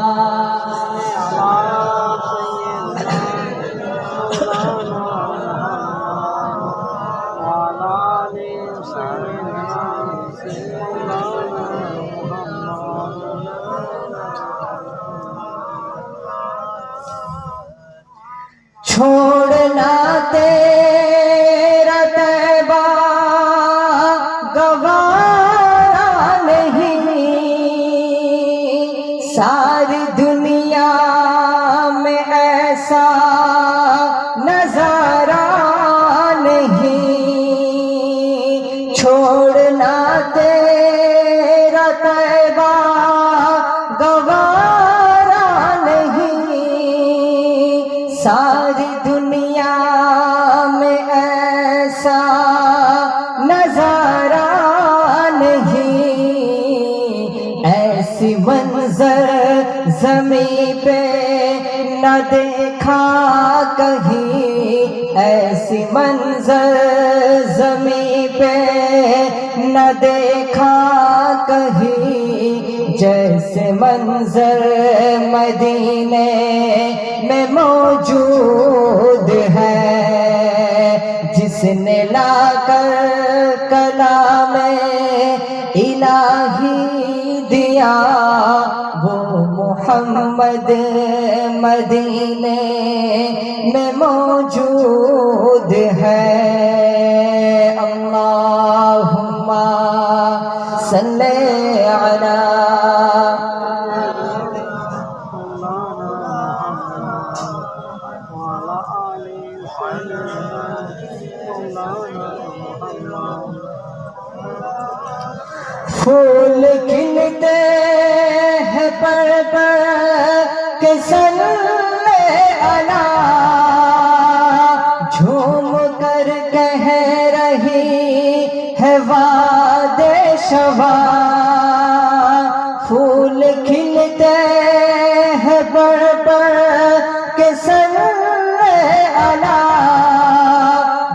छोड़ना तेरा तैबा गवारा नहीं, सारी दुनिया में ऐसा नजारा नहीं, छोड़ना तेरा तैबा गवारा नहीं, सारी दुनिया में ऐसा नजारा नहीं, ऐसी मंजर ज़मीं पे न देखा कहीं, ऐसी मंजर ज़मीं पे न देखा कहीं, जैसे मंजर मदीने में मौजूद है, जिसने लाकर कलामे इलाही दिया, वो मोहम्मद मदीने में मौजूद है। अल्लाहुम्मा सल्ले अला फूल खिलते हैं पर के सल्ले अला, झूम कर कह रही है वादे शवा, फूल खिलते हैं पर के सल्ले अला,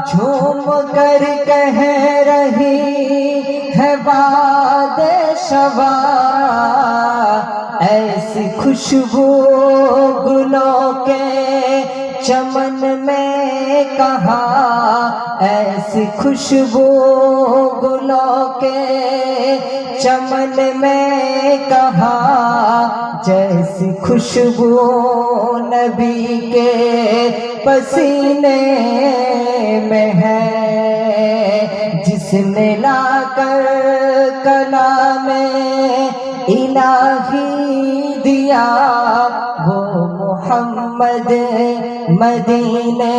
झूम कर कह रही है वादे शवा, ऐसी खुशबू गुलों के चमन में कहाँ, ऐसी खुशबू गुलों के चमन में कहाँ, जैसी खुशबू नबी के पसीने में है, जिसने लाकर कलामे इलाही दिया, دیا وہ محمد مدینے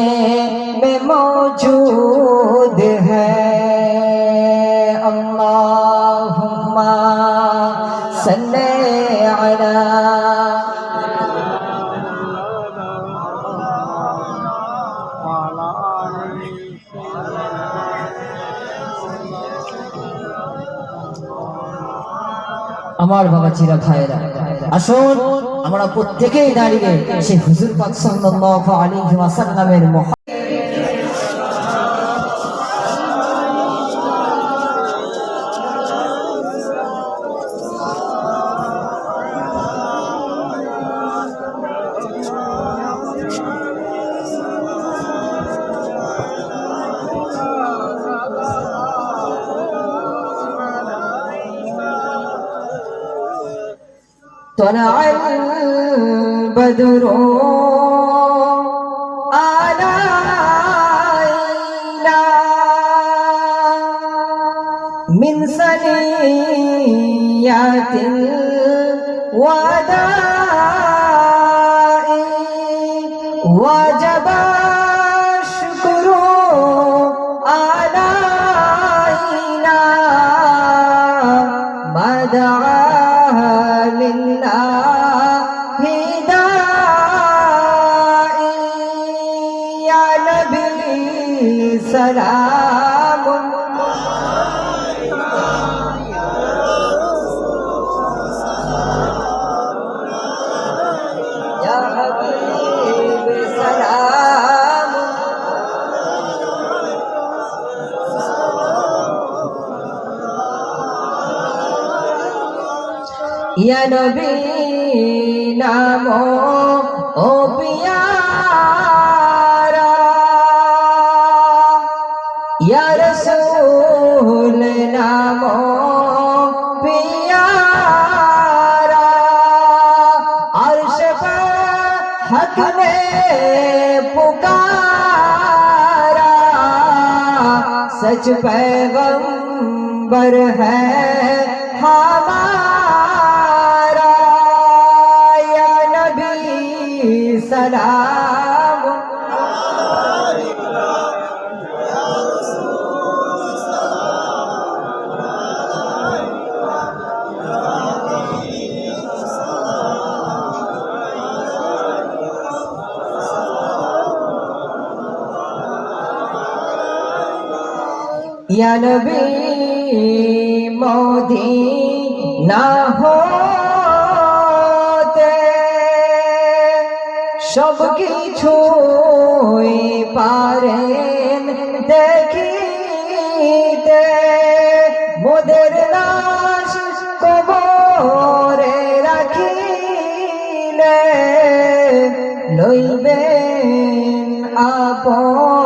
میں موجود ہے اللہم صلی علی আমার বাবাজিরা ভাইরা আসুন আমরা প্রত্যেকেই দাঁড়িয়ে সেই হুজুর পাক সাল্লাল্লাহু আলাইহি ওয়াসাল্লামের طلع البدر علينا من ثنيات الوداع وجب الشكر علينا ما دعا سلام یا حبیب سلام یا نبی نامو او پیارا یا رسول نامو پیارا عرش پر حق نے پکارا سچ پیغمبر ہے ہمارا یا نبی سلام یا نبی মদিনা হতে সব কিছুই পারেন দেখিতে মোদের লাশ কবরে রাখিলে লইবেন আপন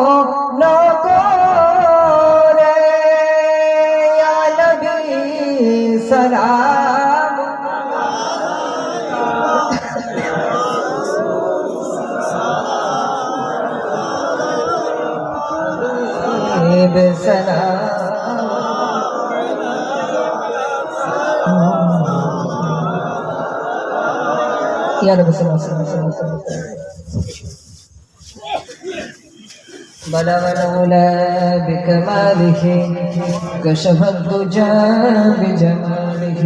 سلام یا رب صلی اللہ علیہ وسلم بلغ العلا بكماله كشف الدجى بجماله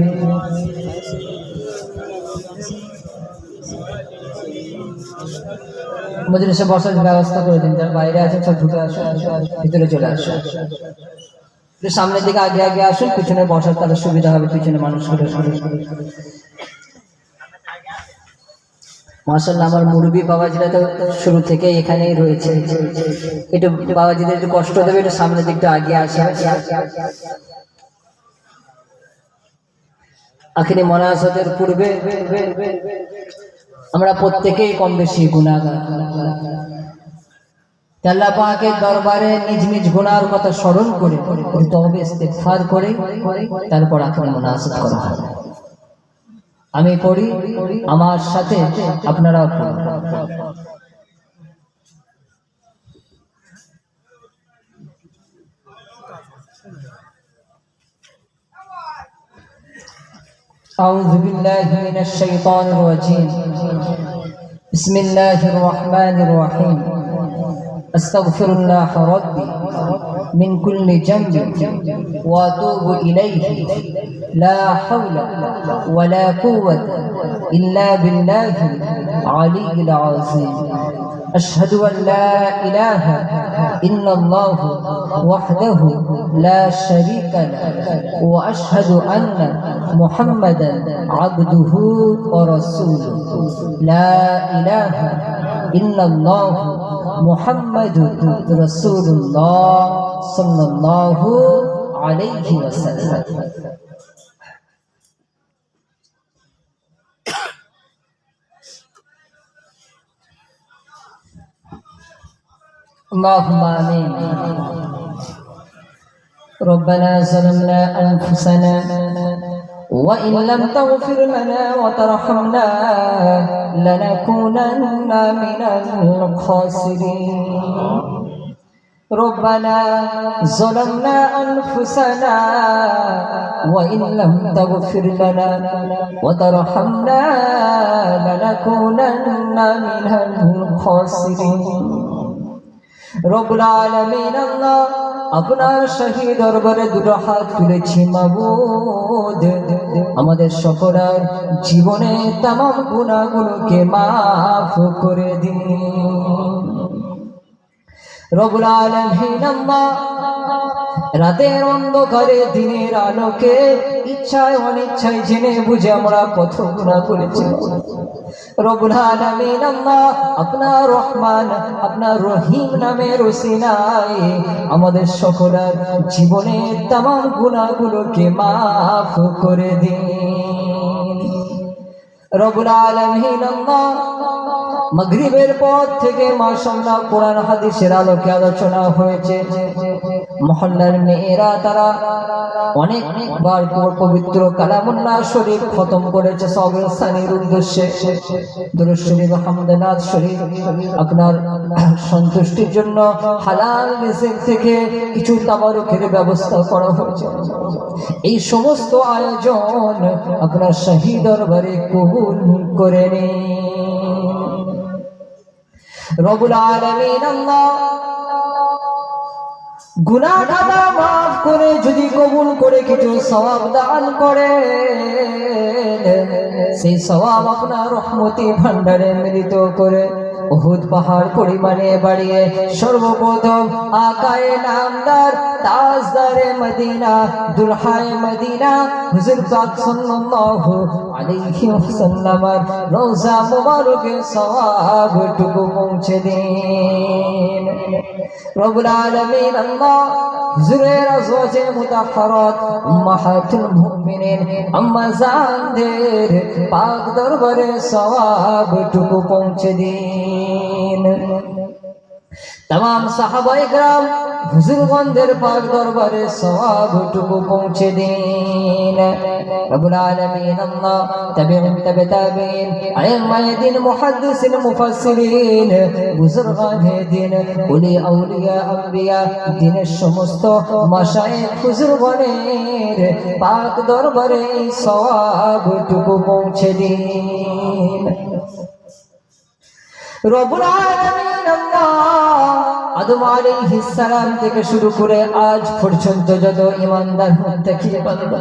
মজলিসে বসার ব্যবস্থা করে দিন যারা বাইরে আছেন সব ঢুকে আসুন ভিতরে চলে আসুন সামনের দিকে আগে আগে আসুন পিছনে বসার তাদের সুবিধা হবে পিছনে মানুষগুলো মাশাআল্লাহ আমার মুরব্বি বাবাজিরা তো শুরু থেকে এখানেই রয়েছে একটু বাবাজিদের একটু কষ্ট দেবে একটু সামনের দিকটা আগে আসে আখিরি মোনাজাতের পূর্বে আমরা প্রত্যেকেই কম বেশি গুনাহগার আল্লাহ পাকের দরবারে নিজ নিজ গুনার কথা স্মরণ করে তওবা ইস্তিগফার করে তারপর আখিরি মোনাজাত করা হয় আমি পড়ি আমার সাথে আপনারাও পড়ুন أعوذ بالله من الشيطان الرجيم بسم الله الرحمن الرحيم أستغفر الله ربي من كل جنب وأتوب إليه لا حول ولا قوة إلا بالله العلي العظيم أشهد أن لا إله إلا الله وحده لا شريك له وأشهد أن محمدا عبده ورسوله لا إله إلا الله محمد رسول الله صلى الله عليه وسلم اللهم آمين ربنا ظلمنا أنفسنا وإن لم تغفر لنا وترحمنا لنكونن من الخاسرين ربنا ظلمنا أنفسنا وإن لم تغفر لنا وترحمنا لنكونن من الخاسرين রব্বুল আলামিন আল্লাহ আপনার শাহী দরবারে দুটো হাত তুলেছি মাবুদ আমাদের সকলের জীবনে तमाम গুনাহগুলোকে maaf করে দিন রব্বুল আলামিন আল্লাহ রাতের অন্ধকারে দিনের আলোকে ইচ্ছায় অনিচ্ছায় জেনে বুঝে আমরা কত গুনাহ করেছি রব্বুল আলামিন আল্লাহ আপনার রহমান আপনার রহিম নামের ওসিলায় আমাদের সকলের জীবনের तमाम গুনাহগুলোকে maaf করে দিন রব্বুল আলামিন আল্লাহ মাগরিবের পর থেকে মাশাআল্লাহ কোরআন হাদিসের আলোকে আলোচনা হয়েছে মহল্লার মেয়েরা তারা অনেকবার পবিত্র কালামুল্লাহ শরীফ খতম করেছে সবের সানির উদ্দেশ্যে দুরূদ শরীফ হামদনাত শরীফ আপনার সন্তুষ্টির জন্য হালাল রিজিক থেকে কিছু তাবারুকের ব্যবস্থা করা হয়েছে এই সমস্ত আয়োজন আপনার শাহী দরবারে কবুল করে নিন রব্বুল আলামিন আল্লাহ গুনাহ খাতা maaf করে যদি কবুল করে কিছু সওয়াব দান করে সেই সওয়াব আপনার রহমতি ভান্ডারে মিলিত করে উহুদ পাহাড় পরিমাণে বাড়িয়ে সর্বপ্রথম আকায়ে নামদার তাজদারে মদিনা দুলহায়ে মদিনা হুজুর পাক সাল্লাল্লাহু আলাইহি ওয়াসাল্লামের রওজা মুবারকে সওয়াবটুকু পৌঁছে দিন রব্বুল আলামিন আল্লাহ হুজুরের আজওয়াজে মুতাহহারাত উম্মাহাতুল মুমিনিন আম্মা জানদের পাক দরবারে সওয়াবটুকু পৌঁছে দিন तमाम साहबाए किराम हुजूरगणদের पाक दरबारे सवाबटुकु पहुंचे दिन रब्बुल आलमीन अल्लाह तबीन तबे ताबीन आइम्माए दिन मुहद्दिसिन मुफस्सिरिन बुजुर्गाने दिन उली औलिया अंबिया दिনের সমস্ত মাশায়েখ হুজুরগণের पाक दरबारे सवाबटुकु पहुंचे दिन রব্বুল আলামিন আল্লাহ আদম আলাইহিস সালাম থেকে শুরু করে আজ পর্যন্ত যত ঈমানদার মুত্তাকি বান্দা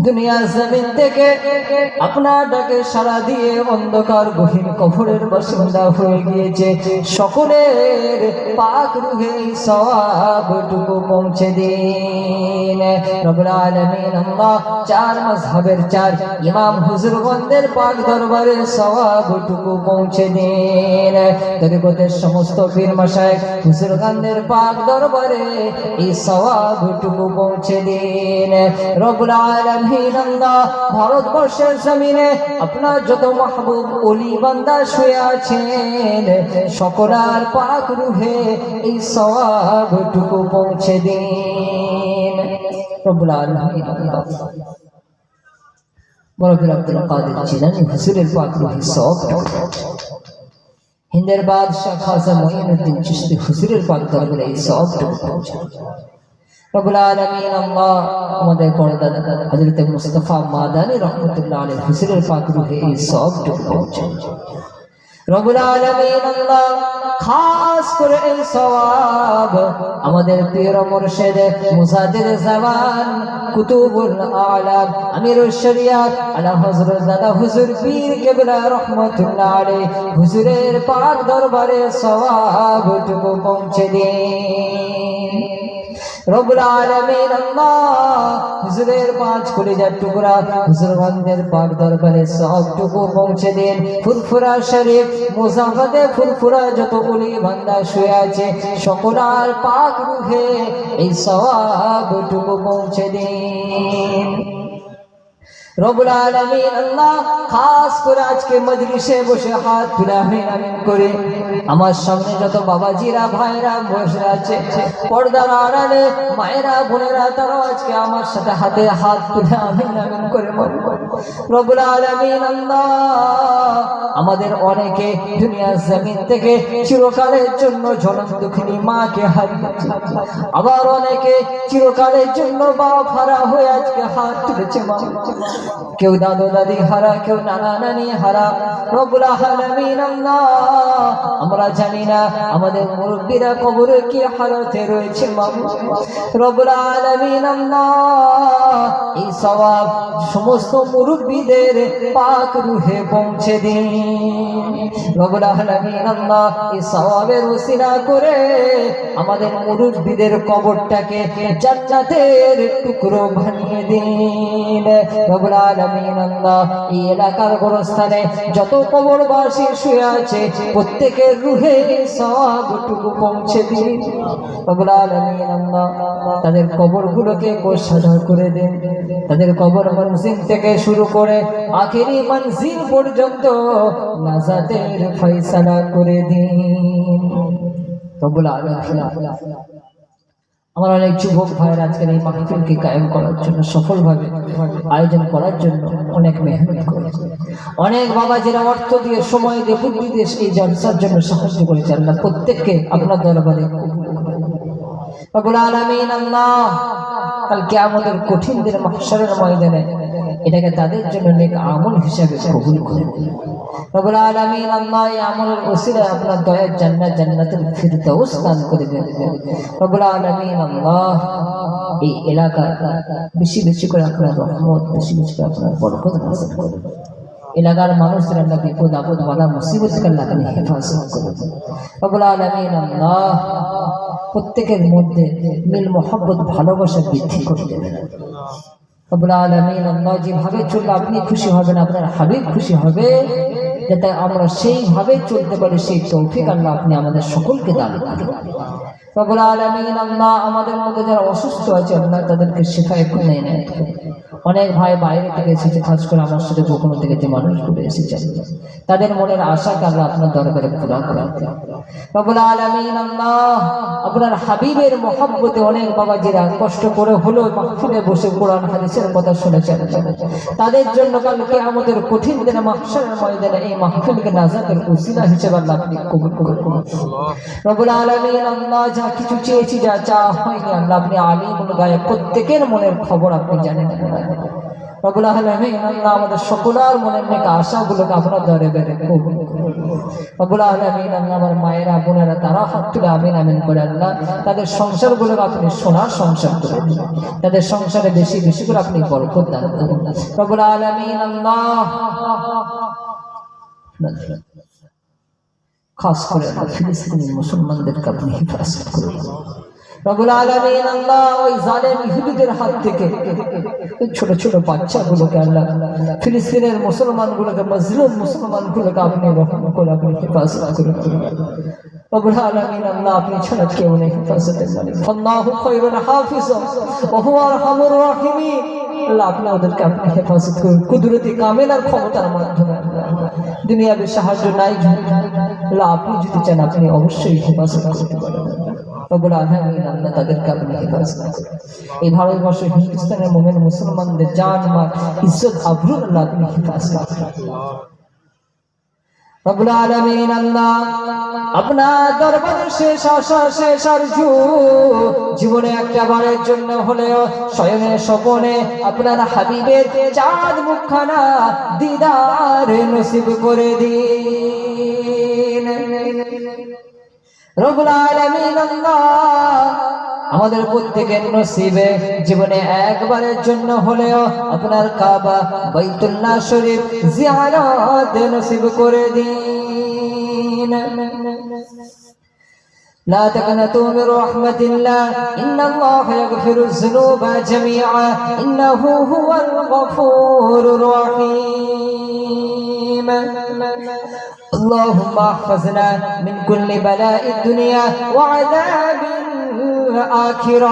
দুনিয়া জমিন থেকে আপনার ডাকে সাড়া দিয়ে অন্ধকার গহীন কবরের বাসিন্দা হয়ে গিয়েছে সকলের পাক রূহে সওয়াবটুকু পৌঁছে দিন রব্বুল আলামিন আল্লাহ চার মাযহাবের চার ইমাম হুজুরগণদের পাক দরবারে সওয়াবটুকু পৌঁছে দিন তরিকতের সমস্ত পীর মাশায়েখ হুজুরগণদের পাক দরবারে এই সওয়াবটুকু পৌঁছে দিন রব্বুল আলামিন আল্লাহ ভারতবর্ষের জমিনে আপনার যত মাহবুব ওলি বান্দা শুয়ে আছেন সকলের পাক রূহে এই সওয়াবটুকু পৌঁছে দিন রব্বুল আলামিন আল্লাহ বড় পীর আব্দুল কাদের জিলানী হুজুরের পাক রূহে সওয়াবটুকু हिंदर बादशाह खाजा मोइनुद्दीन चिश्ती हुजूरेर पाक दरबारे এই সওয়াবটুকু পৌঁছে রব্বুল আলামিন আল্লাহ আমাদের পর্দা হযরত মুস্তাফা মাদানী রাহমাতুল্লাহ আলাইহি হুজুরের পাক রূহে এই সবটুকু পৌঁছে। রব্বুল আলামিন আল্লাহ খাস করে এই সওয়াব আমাদের পীর মুর্শিদ মুজাদ্দিদ জামান কুতুবুল আলাম আমিরুশ শরিয়াত আলা হযরত দাদা হুজুর পীর কেবলা রাহমাতুল্লাহ আলাইহি হুজুরের পাক দরবারে সওয়াবটুকু পৌঁছে দিন। রব্বুল আলামিন আল্লাহ হুজুরের পাঁচ কলিজার টুকরা হুজুরগণদের পাক দরবারে সবটুকু পৌঁছে দিন। ফুরফুরা শরীফ মুজাফফাতে ফুরফুরা যত ওলি বান্দা শুয়ে আছে সকলের পাক রূহে এই সওয়াবটুকু পৌঁছে দিন। রব্বুল আলামিন আল্লাহ খাস করে আজকে মজলিসে বসে হাত তুলে আমিন আমিন করে আমার সামনে যত বাবাজিরা ভাইরা বসে আছে পর্দার আড়ালে মায়েরা বোনেরা তারা আজকে আমার সাথে হাতে হাত তুলে আমিন আমিন করে রব্বুল আলামিন আল্লাহ আমাদের অনেকে দুনিয়ার জমিন থেকে চিরকালের জন্য জনম দুঃখিনী মাকে হারিয়েছে, আবার অনেকে চিরকালের জন্য বাপ হারা হয়ে আজকে হাত তুলেছে মা। কেউ দাদু দাদি হারা, কেউ নানা নানি হারা। রব্বুল আলামিন আল্লাহ আমরা জানি না আমাদের মুরব্বীরা কবরে কি হালতে রয়েছে মা। রব্বুল আলামিন আল্লাহ এই সওয়াব সমস্ত মুরব্বীদের পাক রূহে পৌঁছে দিন। রব্বুল আলামিন আল্লাহ এই সওয়াবের ওসিলা করে আমাদের মুরব্বীদের কবরটাকে জান্নাতের টুকরো বানিয়ে দিন। রব্বুল আলামিন আল্লাহ এই এলাকার গোরস্থানে যত কবরবাসী শুয়ে আছে প্রত্যেকের রূহে সওয়াবটুকু পৌঁছে দিন। রব্বুল আলামিন আল্লাহ তাদের কবরগুলোকে কোষাধা করে দেন, তাদের কবর মনজিল থেকে শুরু করে আখেরি মনজিল পর্যন্ত নাজাতের ফয়সালা করে দিন। রব্বুল আলামিন আমার অনেক যুবক ভাইয়ের আজকের এই মাহফিলকে কায়েম করার জন্য সফলভাবে আয়োজন করার জন্য অনেক মেহনত করেছে। অনেক বাবাজিরা অর্থ দিয়ে সময় দিয়ে বুদ্ধি দিয়ে এই জলসার জন্য সাহায্য করেছে। আল্লাহ প্রত্যেককে আপনার দরবারে রব্বুল আলামিন আল্লাহ কাল কিয়ামতের কঠিন দিনে মাহশরের ময়দানে এটাকে তাদের জন্য নেক আমল হিসেবে কবুল করুন। রব্বুল আলামিন আল্লাহ এই আমলের ওসিলায় আপনার দয়ার জান্নাতুল ফিরদাউস দান করে দেন। রব্বুল আলামিন আল্লাহ এই এলাকা বেশি বেশি করে আপনার রহমত, বেশি বেশি করে আপনার বরকত নাযিল করুন। এলাকার মানুষদের আল্লাহ বিপদ আপদ বালা মুসিবত থেকে আল্লাহ আপনি হেফাজত করুন। রব্বুল আলামিন আল্লাহ প্রত্যেকের মধ্যে মিল মোহাব্বত ভালোবাসা বৃদ্ধি করে দেবেন। রব্বুল আলামিন আল্লাহ যেভাবে চললে আপনি খুশি হবেন, আপনার হাবিব খুশি হবে, যাতে আমরা সেইভাবে চলতে পারি সেই তৌফিক আল্লাহ আপনি আমাদের সকলকে দান করুন। রব্বুল আলামিন আল্লাহ আমাদের মধ্যে যারা অসুস্থ আছে আল্লাহ তাদেরকে শিফায়ে কুল্লি ইনায়াত করুন। অনেক ভাই বাইরে থেকে এসেছে, খাস করে আমার সাথে গোপন থেকে যে মানুষগুলো এসেছে তাদের মনের আশাকে আল্লাহ আপনার দরবারে পুরা করে দিন। রব্বুল আলামিন আল্লাহ আপনার হাবিবের মহব্বতে অনেক বাবাজিরা কষ্ট করে হলো মাহফিলে বসে কোরআন হাদিসের কথা শুনেছেন, তাদের জন্য কাল কিয়ামতের কঠিন দিনে মাহশরের ময়দানে এই মাহফিলকে নাজাতের ওসিলা হিসেবে আল্লাহ আপনি কবুল করুন। রব্বুল আলামিন আল্লাহ যা কিছু চেয়েছি, যা চাওয়া হয়নি আল্লাহ আপনি আলিমুল গায়েব, প্রত্যেকের মনের খবর আপনি জানেন। রব্বুল আলামিন আল্লাহ আমাদের সকলের মনের নেক আশাগুলোকে আপনার দরবারে কবুল করুন। রব্বুল আলামিন আল্লাহ আমার মায়েরা বোনেরা তারা হাত তুলে আমিন আমিন করে আল্লাহ তাদের সংসারগুলোকে আপনি সোনার সংসার করে দিন, তাদের সংসারে বেশি বেশি করে আপনি বরকত দান করুন। রব্বুল আলামিন আল্লাহ খাস করে ফিলিস্তিনি মুসলমানদেরকে আপনি হেফাজত করুন। রব্বুল আলামিন আল্লাহ ওই জালেম ইহুদিদের হাত থেকে ছোট ছোট বাচ্চাগুলোকে আল্লাহ ফিলিস্তিনের মুসলমানগুলোকে মজলুম মুসলমানগুলোকে আপনি রহম করে আপনি হেফাজত করুন। রব্বুল আলামিন আল্লাহ আপনি ছাড়া কেউ নেই হেফাজতের মালিক। আল্লাহু খায়রুল হাফিজা ওয়া হুয়া আরহামুর রাহিমিন। আল্লাহ আপনি ওদেরকে আপনি হেফাজত করুন কুদরতি কামেলার ক্ষমতার মাধ্যমে। দুনিয়াতে সাহায্য নাই, আল্লাহ আপনি যদি চান আপনি অবশ্যই হেফাজত করতে পারেন। রব্বুল আলামিন আল্লাহ তাদেরকে আপনি হেফাজত করুন। এই ভারতবর্ষ হিন্দুস্তানের মুমিন মুসলমানদের জান মাল ইজ্জত আবরু আল্লাহ আপনি হেফাজত করুন। রব্বুল আলামিন আল্লাহ আপনার দরবারে শেষ আশা শেষ আরজু জীবনে একটা বারের জন্য হলেও শয়নে স্বপনে আপনার হাবিবের চাঁদ মুখখানা দিদার নসিব করে দিন রব্বুল আলামিন আল্লাহ আমাদের প্রত্যেকের নসিবে জীবনে একবারের জন্য হলেও আপনার কাবা বাইতুল্লাহ শরীফ জিয়ারত নসিব করে দিন لا تقنطوا من رحمة الله إن الله يغفر الذنوب جميعا إنه هو الغفور الرحيم اللهم احفظنا من كل بلاء الدنيا وعذاب الآخرة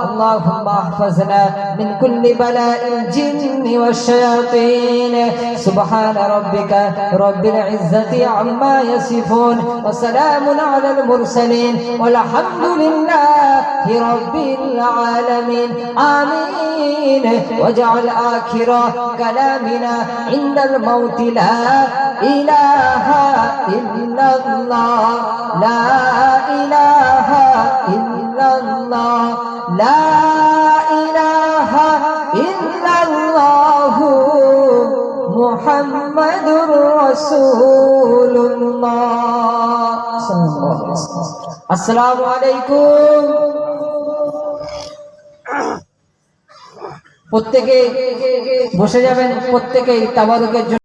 اللهم احفظنا من كل بلاء الجن والشياطين سبحان ربك رب العزة عما يصفون وسلام على المرسلين والحمد لله رب العالمين آمين واجعل آخر كلامنا عند الموت لا إله إلا الله لا إله إلا الله لا إله إلا الله محمد رسول الله السلام عليكم প্রত্যেকে বসে যাবেন প্রত্যেকেই তাবারুকের জন্য